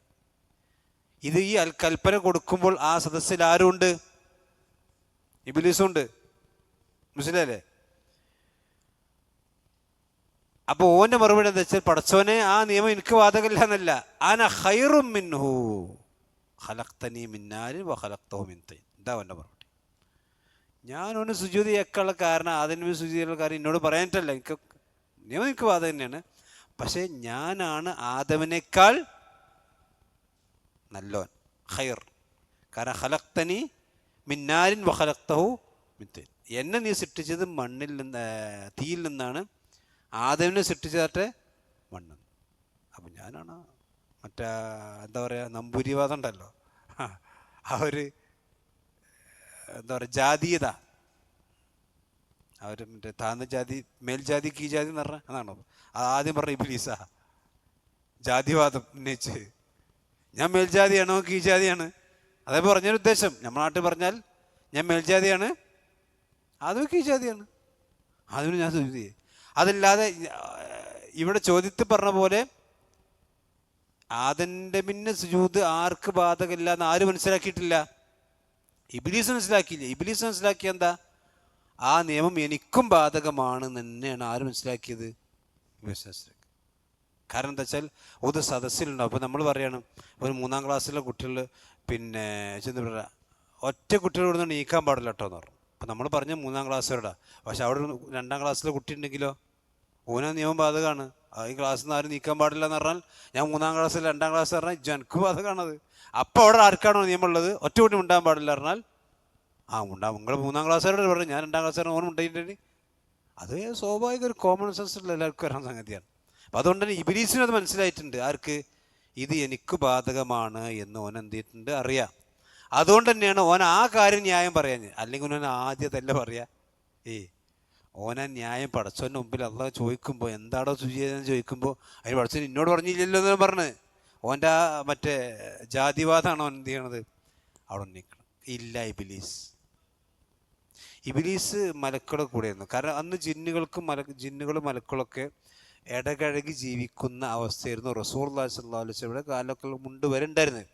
Speaker 1: ഇത് ഈ കൽപ്പന കൊടുക്കുമ്പോൾ ആ സദസ്സിൽ ആരുണ്ട്? ഇബ്ലീസുണ്ട്. മനസ്സിലല്ലേ? അപ്പോൾ ഓൻ്റെ മറുപടി എന്താ വെച്ചാൽ, പടച്ചോനെ ആ നിയമം എനിക്ക് ബാധകമില്ല എന്നല്ല, അന ഖൈറും മിൻഹു ഖലഖ്തനി മിൻ നാരിൻ വ ഖലഖ്തഹു മിൻ തീൻ. ഇതാ അവൻ്റെ മറുപടി. ഞാൻ ഒന്ന് സുജൂദ് ചെയ്യാനുള്ള കാരണം, അതിന് സുജൂദ് ചെയ്യാനുള്ള കാര്യം എന്നോട് പറയാനിട്ടല്ല, എനിക്ക് നിയമം എനിക്ക് ബാധ തന്നെയാണ്. പക്ഷേ ഞാനാണ് ആദമിനേക്കാൾ നല്ലോൻ, ഖൈർ. കാരണം ഖലഖ്തനി മിൻ നാരിൻ വ ഖലഖ്തഹു മിൻ തീൻ, എന്നെ നീ സൃഷ്ടിച്ചത് മണ്ണിൽ നിന്ന്, തീയിൽ നിന്നാണ്. ആദമിനെ സൃഷ്ടിച്ചാട്ടെ മണ്ണ്. അപ്പം ഞാനാണ് മറ്റേ എന്താ പറയുക, നമ്പൂരിവാദം ഉണ്ടല്ലോ, ആ ഒരു എന്താ പറയുക ജാതീയത, അവർ മറ്റേ താഴ്ന്ന ജാതി മേൽജാതി കീജാതി എന്ന് പറഞ്ഞാൽ അതാണോ? ആദ്യം പറഞ്ഞ ഇബ്ലീസാ ജാതിവാദം ഉന്നയിച്ച്, ഞാൻ മേൽജാതിയാണോ കീജാതിയാണ്? അതേ പറഞ്ഞൊരു ഉദ്ദേശം. നമ്മുടെ നാട്ടിൽ പറഞ്ഞാൽ ഞാൻ മേൽജാതിയാണ്, അതും കീജാതിയാണ്, അതിന് ഞാൻ സുജൂദ് ചെയ്യും. അതല്ലാതെ ഇവിടെ ചോദ്യത്തിൽ പറഞ്ഞ പോലെ ആദന്റെ പിന്നെ സുജൂദ് ആർക്ക് ബാധകമില്ല എന്ന് ആര് മനസ്സിലാക്കിയിട്ടില്ല? ഇബ്ലീസ് മനസ്സിലാക്കിയില്ല. ഇബ്ലീസ് മനസ്സിലാക്കിയ എന്താ? ആ നിയമം എനിക്കും ബാധകമാണ് തന്നെയാണ് ആര് മനസ്സിലാക്കിയത്? കാരണം എന്താ വെച്ചാൽ ഒരു സദസ്സിലുണ്ടാവും. അപ്പോൾ നമ്മൾ പറയാണ് ഒരു 3-ാം ക്ലാസ്സിലെ കുട്ടികൾ പിന്നെ ചെന്ന് പറയാം, ഒറ്റ കുട്ടികൾ ഇവിടെ നിന്ന് നീക്കാൻ പാടില്ല കേട്ടോ എന്ന് പറഞ്ഞു. അപ്പം നമ്മൾ പറഞ്ഞ 3-ാം ക്ലാസ്സുകാരുടെ, പക്ഷെ അവിടെ 2-ാം ക്ലാസ്സിലെ കുട്ടി ഉണ്ടെങ്കിലോ ഓന നിയമം ബാധകമാണ്. ഈ ക്ലാസ്സിൽ നിന്ന് ആരും നീക്കാൻ പാടില്ല എന്ന് പറഞ്ഞാൽ ഞാൻ 3-ാം ക്ലാസ്സിൽ 2-ാം ക്ലാസ് പറഞ്ഞാൽ ജനക്ക് ബാധകമാണത്. അപ്പോൾ അവിടെ ആർക്കാണോ നിയമം ഉള്ളത്? ഒറ്റ കുട്ടി ഉണ്ടാകാൻ പാടില്ല പറഞ്ഞാൽ ഉണ്ടാവും. നിങ്ങൾ 3-ാം ക്ലാസ്സുകാരോട് പറഞ്ഞു, ഞാൻ 2-ാം ക്ലാസ്സുകാരൻ ഓനും ഉണ്ടായിട്ടുണ്ടെങ്കിൽ അത് സ്വാഭാവിക ഒരു കോമൺ സെൻസിലുള്ള എല്ലാവർക്കും വരാൻ സംഗതിയാണ്. അപ്പം അതുകൊണ്ട് തന്നെ ഇബ്ലീസിനും അത് മനസ്സിലായിട്ടുണ്ട്. ആർക്ക്? ഇത് എനിക്ക് ബാധകമാണ് എന്ന് ഓൻ എന്ത് ചെയ്തിട്ടുണ്ട് അറിയാം. അതുകൊണ്ട് തന്നെയാണ് ഓൻ ആ കാര്യം ന്യായം പറയാൻ. അല്ലെങ്കിൽ ഓൻ ആദ്യതല്ല പറയാ. ഓന ന്യായം പടച്ചവൻ്റെ മുമ്പിൽ അള്ളാഹ് ചോദിക്കുമ്പോൾ എന്താടോ ശുചിയെന്ന് ചോദിക്കുമ്പോൾ അതിന് പടച്ചവൻ എന്നോട് പറഞ്ഞില്ലല്ലോ എന്ന് പറഞ്ഞ് ഓൻ്റെ ആ മറ്റേ ജാതിവാദമാണ് ഓൻ എന്ത് ചെയ്യണത് അവിടെ നിൽക്കണം. ഇല്ല, ഇബ്ലീസ് മലക്കളുടെ കൂടെയായിരുന്നു. കാരണം അന്ന് ജിന്നുകളും മലക്കളൊക്കെ ഇടകഴകി ജീവിക്കുന്ന അവസ്ഥയായിരുന്നു റസൂലുള്ളാഹി സ്വല്ലല്ലാഹു അലൈഹി വസല്ലമയുടെ കാലമൊക്കെ മുണ്ട് വരെ ഉണ്ടായിരുന്നത്.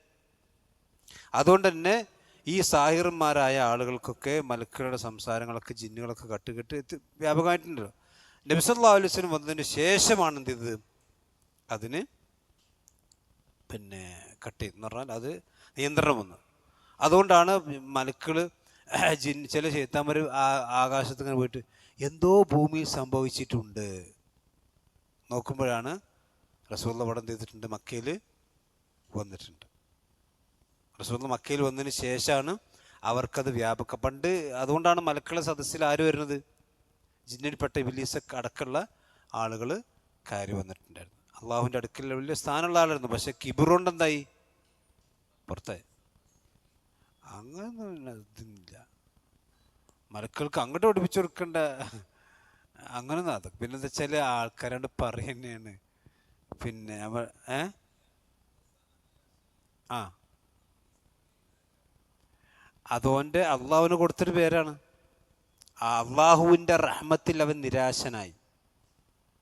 Speaker 1: അതുകൊണ്ട് തന്നെ ഈ സാഹിറന്മാരായ ആളുകൾക്കൊക്കെ മലക്കുകളുടെ സംസാരങ്ങളൊക്കെ ജിന്നുകളൊക്കെ കട്ടുകെട്ട് വ്യാപകമായിട്ടുണ്ടല്ലോ. നബി സല്ലല്ലാഹു അലൈഹി വസല്ലം വന്നതിന് ശേഷമാണ് എന്ത് ചെയ്തത്, അതിന് പിന്നെ കട്ട് ചെയ്തെന്ന് പറഞ്ഞാൽ അത് നിയന്ത്രണം വന്നു. അതുകൊണ്ടാണ് മലക്കുകൾ ചില ശൈത്താന്മാർ ആകാശത്ത് ഇങ്ങനെ പോയിട്ട് എന്തോ ഭൂമിയിൽ സംഭവിച്ചിട്ടുണ്ട് നോക്കുമ്പോഴാണ് റസൂലുള്ള അവിടെ എന്ത് ചെയ്തിട്ടുണ്ട്, മക്കയിൽ വന്നിട്ടുണ്ട്. റസൂലുള്ള മക്കയിൽ വന്നതിന് ശേഷമാണ് അവർക്കത് പണ്ട് അതുകൊണ്ടാണ് മലക്കുകളുടെ സദസ്സിൽ ആര് വരുന്നത്, ജിന്നിൽപ്പെട്ട ഇബ്ലീസൊക്കെ അടക്കമുള്ള ആളുകൾ കയറി വന്നിട്ടുണ്ടായിരുന്നു. അള്ളാഹുവിൻ്റെ അടുക്കൽ വലിയ സ്ഥാനമുള്ള ആളായിരുന്നു. പക്ഷെ കിബിറുകൊണ്ട് എന്തായി, പുറത്തായി. അങ്ങനെ ഇതില്ല, മലക്കൾക്ക് അങ്ങോട്ട് പഠിപ്പിച്ചു കൊടുക്കേണ്ട അങ്ങനൊന്നും. അത് പിന്നെ എന്താ വെച്ചാൽ ആൾക്കാരോട് പറയുന്നതാണ്. പിന്നെ അതുകൊണ്ട് അള്ളാഹുവിന് കൊടുത്തൊരു പേരാണ്. അള്ളാഹുവിൻ്റെ റഹ്മത്തിൽ അവൻ നിരാശനായി,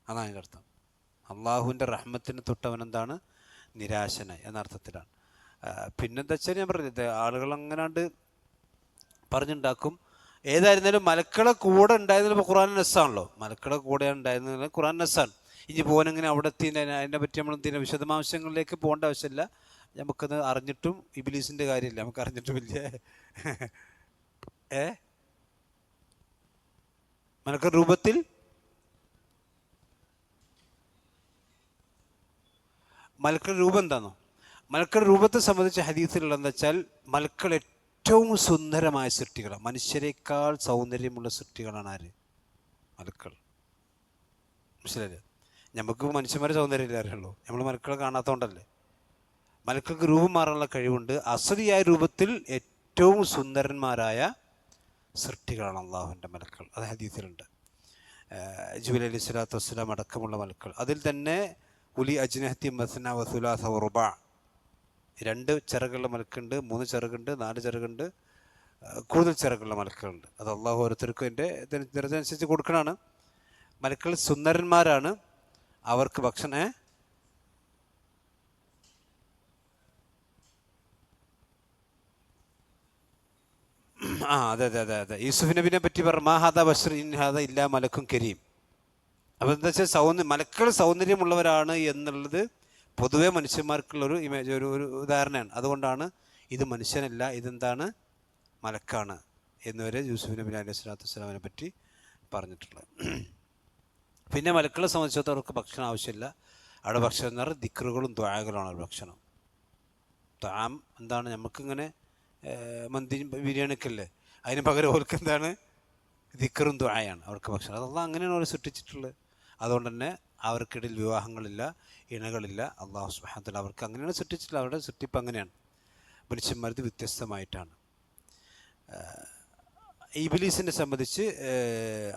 Speaker 1: അതാണ് അതിൻ്റെ അർത്ഥം. അള്ളാഹുവിൻ്റെ റഹ്മത്തിന് തൊട്ടവൻ എന്താണ്, നിരാശനായി എന്നർത്ഥത്തിലാണ്. പിന്നെന്താ വെച്ചാൽ ഞാൻ പറഞ്ഞത് ആളുകൾ അങ്ങനാണ്ട് പറഞ്ഞുണ്ടാക്കും. ഏതായിരുന്നാലും മലക്കളെ കൂടെ ഉണ്ടായിരുന്നതിൽ ഇപ്പോൾ ഖുർആൻ നസ്സാണല്ലോ, മലക്കളെ കൂടെ ഉണ്ടായിരുന്നതിൽ ഖുർആൻ നസ്സാണ്. ഇനി പോകാനെങ്ങനെ അവിടെ അതിനെ പറ്റി നമ്മൾ വിശദാംശങ്ങളിലേക്ക് പോകേണ്ട ആവശ്യമില്ല. നമുക്കത് അറിഞ്ഞിട്ടും ഇബ്ലീസിൻ്റെ കാര്യമില്ല, നമുക്ക് അറിഞ്ഞിട്ടും ഇല്ല. മലക്കളുടെ രൂപത്തിൽ മലക്കളുടെ രൂപം എന്താണോ, മലക്കളുടെ രൂപത്തെ സംബന്ധിച്ച് ഹദീസിലുള്ളതെന്ന് വെച്ചാൽ മലക്കൾ ഏറ്റവും സുന്ദരമായ സൃഷ്ടികളാണ്. മനുഷ്യരെക്കാൾ സൗന്ദര്യമുള്ള സൃഷ്ടികളാണ് ആര്, മലക്കൾ. മനസ്സിലായില്ലേ? നമുക്ക് മനുഷ്യന്മാരെ സൗന്ദര്യമില്ല അറിയുള്ളൂ, നമ്മൾ മലക്കളെ കാണാത്തതുകൊണ്ടല്ലേ. മലക്കൾക്ക് രൂപം മാറാനുള്ള കഴിവുണ്ട്. അസലിയായ രൂപത്തിൽ ഏറ്റവും സുന്ദരന്മാരായ സൃഷ്ടികളാണ് അള്ളാഹുവിൻ്റെ മലക്കൾ. അത് ഹദീസിലുണ്ട്. ജിബ്രീൽ അലൈഹി സ്വലാത്തു വസ്സലാം അടക്കമുള്ള മലക്കൾ. അതിൽ തന്നെ ഉലി അജ്നഹത്തി മസ്ന വസുലാസ വറുബ, 2 ചിറകുള്ള മലക്കുണ്ട്, 3 ചിറകുണ്ട്, 4 ചിറകുണ്ട്, കൂടുതൽ ചിറകുള്ള മലക്കുകളുണ്ട്. അത് അള്ളാഹു ഓരോരുത്തർക്കും എൻ്റെ ഇതിനനുസരിച്ച് കൊടുക്കണതാണ്. മലക്കൾ സുന്ദരന്മാരാണ്. അവർക്ക് ഭക്ഷണം അതെ അതെ അതെ അതെ യൂസുഫ് നബിനെ പറ്റി പറഞ്ഞു, ഹാദ ബഷർ ഇൻ ഹാദ ഇല്ലാ മലക്കും കരീം. അപ്പോൾ എന്താ വെച്ചാൽ മലക്കൾ സൗന്ദര്യമുള്ളവരാണ് എന്നുള്ളത് പൊതുവെ മനുഷ്യന്മാർക്കുള്ളൊരു ഇമേജ്, ഒരു ഉദാഹരണമാണ്. അതുകൊണ്ടാണ് ഇത് മനുഷ്യനല്ല, ഇതെന്താണ്, മലക്കാണ് എന്നുവരെ യൂസുഫ് നബി അലൈഹി സ്വലാത്തു വസ്സലാമിനെ പറ്റി പറഞ്ഞിട്ടുള്ളത്. പിന്നെ മലക്കളെ സംബന്ധിച്ചിടത്തോളം അവർക്ക് ഭക്ഷണം ആവശ്യമില്ല. അവിടെ ഭക്ഷണം എന്ന് പറഞ്ഞാൽ ദിക്റുകളും ദ്വാകളുമാണ് ഒരു ഭക്ഷണം. താം എന്താണ്, നമുക്കിങ്ങനെ മന്തി ബിരിയാണിയൊക്കെ അല്ലേ, അതിന് പകരം അവർക്ക് എന്താണ്, ദിക്റും ദ്വായാണ് അവർക്ക് ഭക്ഷണം. അതെല്ലാം അങ്ങനെയാണ് അവർ സൃഷ്ടിച്ചിട്ടുള്ളത്. അതുകൊണ്ട് തന്നെ അവർക്കിടയിൽ വിവാഹങ്ങളില്ല, ഇണകളില്ല. അള്ളാഹു സുബ്ഹാനഹു വ തആല അവർക്ക് അങ്ങനെയാണ് സൃഷ്ടിച്ചിട്ടുള്ളത്. അവരുടെ സൃഷ്ടിപ്പ് അങ്ങനെയാണ്. മനുഷ്യന്മാരത് വ്യത്യസ്തമായിട്ടാണ്. ഇബ്ലീസിനെ സംബന്ധിച്ച്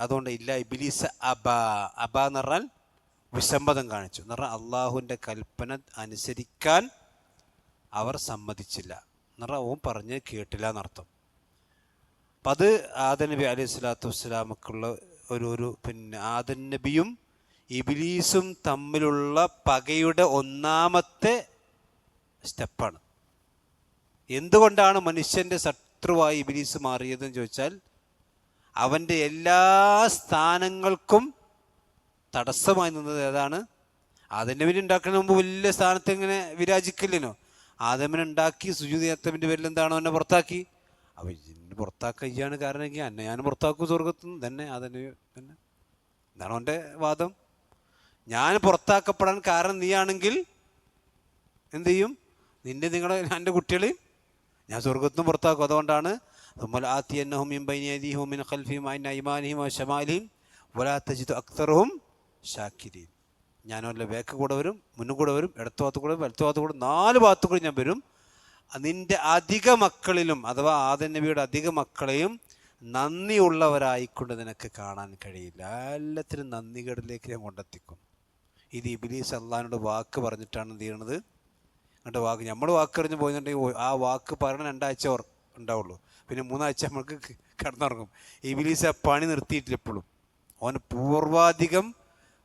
Speaker 1: അതുകൊണ്ട് ഇല്ല, ഇബ്ലീസ് അബ എന്ന് പറഞ്ഞാൽ വിസമ്മതം കാണിച്ചു എന്ന് പറഞ്ഞാൽ അള്ളാഹുവിൻ്റെ കൽപ്പന അനുസരിക്കാൻ അവർ സമ്മതിച്ചില്ല എന്ന് പറഞ്ഞാൽ ഓൻ പറഞ്ഞ് കേട്ടില്ല എന്നർത്ഥം. അപ്പം അത് ആദം നബി അലൈഹി സ്വലാത്തു വസ്സലാമക്കുള്ള ഒരു പിന്നെ ആദം നബിയും ഇബ്ലീസും തമ്മിലുള്ള പകയുടെ ഒന്നാമത്തെ സ്റ്റെപ്പാണ്. എന്തുകൊണ്ടാണ് മനുഷ്യൻ്റെ ശത്രുവായി ഇബ്ലീസ് മാറിയതെന്ന് ചോദിച്ചാൽ അവൻ്റെ എല്ലാ സ്ഥാനങ്ങൾക്കും തടസ്സമായി നിന്നത് ഏതാണ്, ആദം നബിനെ ഉണ്ടാക്കുന്ന മുമ്പ് വലിയ സ്ഥാനത്ത് ഇങ്ങനെ വിരാജിക്കില്ലനോ. ആദമിനെ ഉണ്ടാക്കി സുജൂദ് ചെയ്യാത്തതിൻ്റെ പേരിൽ എന്താണ് അവനെ പുറത്താക്കി. അപ്പോൾ ഇതിന് പുറത്താക്കിയാണ് കാരണമെങ്കിൽ എന്നെ ഞാൻ പുറത്താക്കും സ്വർഗത്തുനിന്ന് തന്നെ. അതിന് തന്നെ എന്താണ് അവൻ്റെ വാദം. ഞാൻ പുറത്താക്കപ്പെടാൻ കാരണം നീയാണെങ്കിൽ എന്ത് ചെയ്യും, എൻ്റെ കുട്ടികളെയും ഞാൻ സ്വർഗത്തുനിന്ന് പുറത്താക്കും. അതുകൊണ്ടാണ് ഞാനല്ല വേക്ക് കൂടെ വരും, മുന്നും കൂടെ വരും, ഇടത്തു ഭാഗത്ത് കൂടെ വരും, വലത്തു ഭാഗത്ത് കൂടെ, 4 ഭാഗത്തു കൂടെ ഞാൻ വരും. നിൻ്റെ അധിക മക്കളിലും അഥവാ ആദം നബിയുടെ അധിക മക്കളെയും നന്ദിയുള്ളവരായിക്കൊണ്ട് നിനക്ക് കാണാൻ കഴിയില്ല. എല്ലാത്തിനും നന്ദികേടിലേക്ക് ഞാൻ കൊണ്ടെത്തിക്കും. ഇത് ഇബ്ലീസ് അള്ളാഹിനോട് വാക്ക് പറഞ്ഞിട്ടാണ് എന്ത് ചെയ്യണത്. എന്നിട്ട് നമ്മൾ വാക്കറിഞ്ഞ് പോയിട്ടുണ്ടെങ്കിൽ ആ വാക്ക് പറയണ 2 ആഴ്ച ഉണ്ടാവുള്ളൂ. പിന്നെ 3 ആഴ്ച നമ്മൾക്ക് കിടന്നുറങ്ങും. ഇബ്ലീസ് ആ പണി നിർത്തിയിട്ടില്ല എപ്പോഴും. അവന് പൂർവാധികം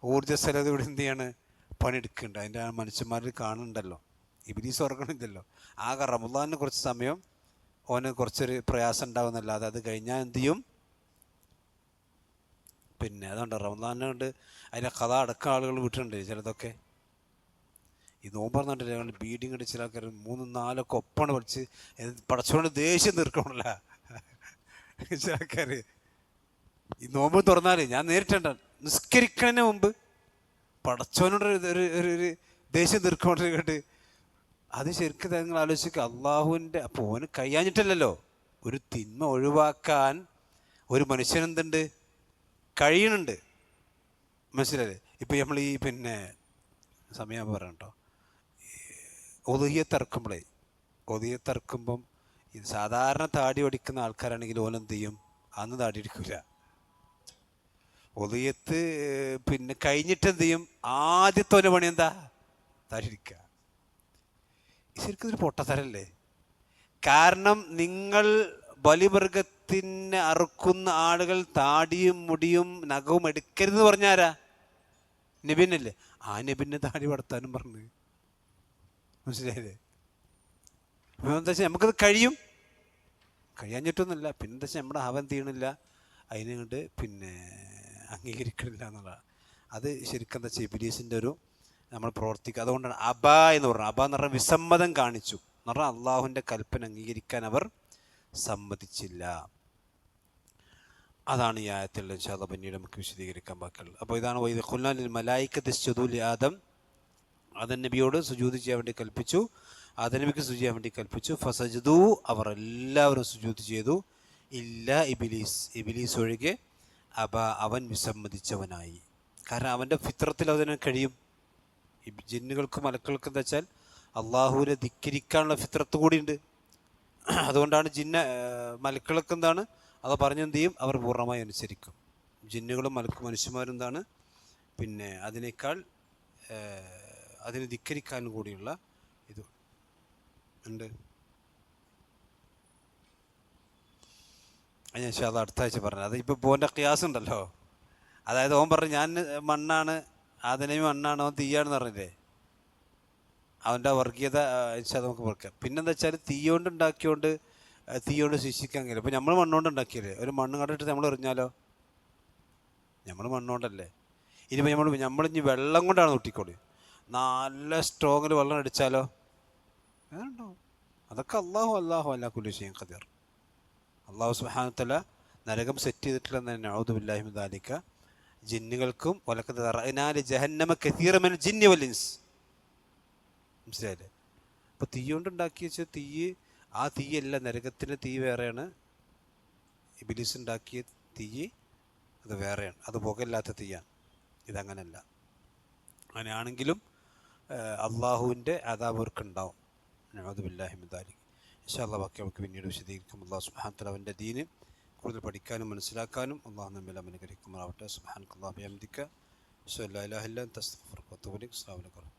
Speaker 1: ഊർജ്ജസ്വലതയോടെ എന്ത് ചെയ്യാണ്, പണിയെടുക്കുന്നുണ്ട്. അതിൻ്റെ മനുഷ്യന്മാരിൽ കാണുന്നുണ്ടല്ലോ. ഇബ്ലീസ് ഉറങ്ങണില്ലല്ലോ. ആകെ റമദാനിന് കുറച്ച് സമയം ഓന് കുറച്ചൊരു പ്രയാസം ഉണ്ടാവുന്നല്ലാതെ അത് കഴിഞ്ഞാൽ എന്ത് ചെയ്യും? പിന്നെ അതുകൊണ്ട് റമദാനെ കൊണ്ട് അതിൻ്റെ കഥ അടക്കം ആളുകൾ വിട്ടിട്ടുണ്ട് ചിലതൊക്കെ. ഈ നോമ്പ് പറഞ്ഞിട്ടില്ല, ബീഡിങ് അടിച്ച ചില ആൾക്കാർ 3-4 ഒപ്പാണ് പഠിച്ച് പടച്ചോണ്ട് ദേഷ്യം തീർക്കണല്ല ചില ആൾക്കാർ. ഈ നോമ്പ് തുറന്നാൽ ഞാൻ നേരിട്ടുണ്ട്, നിസ്കരിക്കുന്നതിന് മുമ്പ് പടച്ചോനോട് ഒരു ദേഷ്യം തീർക്കൊണ്ടിരിക്കട്ട്. അത് ശരിക്കും നിങ്ങൾ ആലോചിക്കുക, അള്ളാഹുവിൻ്റെ. അപ്പോൾ ഓന് കഴിയാഞ്ഞിട്ടല്ലല്ലോ, ഒരു തിന്മ ഒഴിവാക്കാൻ ഒരു മനുഷ്യനെന്തുണ്ട്, കഴിയണുണ്ട്. മനസ്സിലായില്ലേ? ഇപ്പം നമ്മൾ ഈ പിന്നെ സമയം പറയാം കേട്ടോ, ഒതുയത്തിറക്കുമ്പം ഇത് സാധാരണ താടി ഒടിക്കുന്ന ആൾക്കാരാണെങ്കിൽ ഓനെന്ത് ചെയ്യും? അന്ന് താടി ഒടിക്കില്ല. ഒതുയത്ത് പിന്നെ കഴിഞ്ഞിട്ട് എന്ത് ചെയ്യും? ആദ്യത്തെ പണി എന്താ? താടി ഒടിക്കുക. ശരിക്കും ഇതൊരു പൊട്ടത്തരല്ലേ? കാരണം നിങ്ങൾ ബലിമൃഗത്തിന് അറുക്കുന്ന ആളുകൾ താടിയും മുടിയും നഖവും എടുക്കരുതെന്ന് പറഞ്ഞാരാ? നബിനല്ലേ. ആ നബിനെ താടി വളർത്താനും പറഞ്ഞു. മനസ്സിലായില്ലേ? അപ്പം എന്താ വെച്ചാൽ നമുക്കത് കഴിയാഞ്ഞിട്ടൊന്നുമില്ല. പിന്നെ എന്താ വെച്ചാൽ നമ്മുടെ ഹവൻ തീയണില്ല, അതിനുകൊണ്ട് പിന്നെ അംഗീകരിക്കണില്ല എന്നുള്ളതാണ്. അത് ശരിക്കും എന്താ വെച്ചാൽ ഇബ്ലീസിൻ്റെ ഒരു നമ്മൾ പ്രവർത്തിക്കുക. അതുകൊണ്ടാണ് അബ എന്ന് പറഞ്ഞത്. അബ എന്ന് പറഞ്ഞാൽ വിസമ്മതം കാണിച്ചു എന്ന് പറഞ്ഞാൽ അള്ളാഹുവിൻ്റെ കൽപ്പന അംഗീകരിക്കാൻ അവർ സമ്മതിച്ചില്ല. അതാണ് ഈ ആയത്തിൽ ഇൻഷാ അല്ലാഹ് പിന്നീട് നമുക്ക് വിശദീകരിക്കാൻ ബാക്കിയുള്ളത്. അപ്പോൾ ഇതാണ് വൈദ ഖുൽനാ ലിൽ മലായികത്തി ഇസ്ജുദൂ ലി ആദം. ആദം നബിയോട് സുജൂദ് ചെയ്യാൻ വേണ്ടി കൽപ്പിച്ചു, ആദം നബിക്ക് സുജൂദ് ചെയ്യാൻ വേണ്ടി കൽപ്പിച്ചു. ഫസജദൂ, അവർ എല്ലാവരും സുജൂദ് ചെയ്തു. ഇല്ല ഇബ്ലീസ്, ഇബ്ലീസ് ഒഴികെ. അബ, അവൻ വിസമ്മതിച്ചവനായി. കാരണം അവൻ്റെ ഫിത്രത്തിൽ അതിന് കഴിയും. ഈ ജിന്നുകൾക്കും മലക്കുകൾക്കും എന്താ വെച്ചാൽ അള്ളാഹുവിനെ ധിക്കരിക്കാനുള്ള ഫിത്രത്ത് കൂടിയുണ്ട്. അതുകൊണ്ടാണ് മലക്കുകൾക്ക് എന്താണ് അത് പറഞ്ഞെന്ത് ചെയ്യും? അവർ പൂർണ്ണമായി അനുസരിക്കും. ജിന്നുകളും മനുഷ്യന്മാരും എന്താണ് പിന്നെ അതിനേക്കാൾ അതിനെ ധിക്കരിക്കാനും കൂടിയുള്ള ഇത് ഉണ്ട്. ഞാൻ അത് അടുത്ത ആഴ്ച പറഞ്ഞത്. അത് ഇപ്പോൾ പോൻ്റെ ഖിയാസ് ഉണ്ടല്ലോ. അതായത് ഓൻ പറഞ്ഞു ഞാൻ മണ്ണാണ്, ആദനവി മണ്ണാണ്, അവൻ തീയാണെന്ന് പറഞ്ഞില്ലേ. അവൻ്റെ വർഗീയത നമുക്ക് പറക്കാം. പിന്നെന്താ വെച്ചാൽ തീ കൊണ്ട് ശിക്ഷിക്കാൻ കഴിയില്ല. ഇപ്പോൾ നമ്മൾ മണ്ണുകൊണ്ട് ഉണ്ടാക്കിയല്ലേ, ഒരു മണ്ണ് കണ്ടിട്ട് നമ്മൾ എറിഞ്ഞാലോ? നമ്മൾ മണ്ണുകൊണ്ടല്ലേ. ഇനിയിപ്പോൾ നമ്മളിഞ്ഞ് വെള്ളം കൊണ്ടാണ് തൊട്ടിക്കോളി, നല്ല സ്ട്രോങ്ങിൽ വെള്ളം അടിച്ചാലോ? വേണ്ടോ? അതൊക്കെ അല്ലാഹു അലാ കുല്ലി ഷൈഇൻ ഖദീർ. അള്ളാഹു സുബ്ഹാനഹു വ തആല നരകം സെറ്റ് ചെയ്തിട്ടില്ലെന്ന് തന്നെ. അഊദു ബില്ലാഹി മിൻ ദാലിക. ജിന്നുകൾക്കും വലഖദ് ദറഅനാ ലി ജഹന്നമ കസീറൻ മിനൽ ജിന്നി വൽ ഇൻസ്. മനസ്സിലായില്ലേ? അപ്പോൾ തീ കൊണ്ടുണ്ടാക്കി വെച്ച ആ തീയല്ല, നരകത്തിൻ്റെ തീ വേറെയാണ്, ഇബ്ലീസ് ഉണ്ടാക്കിയ തീ അത് വേറെയാണ്. അത് പുകയില്ലാത്ത തീയാണ്. ഇതങ്ങനല്ല. അങ്ങനെയാണെങ്കിലും അള്ളാഹുവിൻ്റെ അദാബ് അവർക്കുണ്ടാവും. നഊദു ബില്ലാഹി മിൻ ദാലിക. ഇൻഷാ അല്ലാഹ് ബാക്കി നമുക്ക് പിന്നീട് വിശദീകരിക്കും. അല്ലാഹു സുബ്ഹാനഹു വ തആല അവൻ്റെ ദീന് കൂടുതൽ പഠിക്കാനും മനസ്സിലാക്കാനും അള്ളാഹു നമ്മെല്ലാം അനുഗ്രഹിക്കുമാറാവട്ടെ. സുബ്ഹാനക അല്ലാഹുമ്മ വബിഹംദിക അശ്ഹദു അല്ലാ ഇലാഹ ഇല്ല അൻത അസ്തഗ്ഫിറുക വഅതൂബു ഇലൈക്. അസ്സലാമു അലൈക്കും.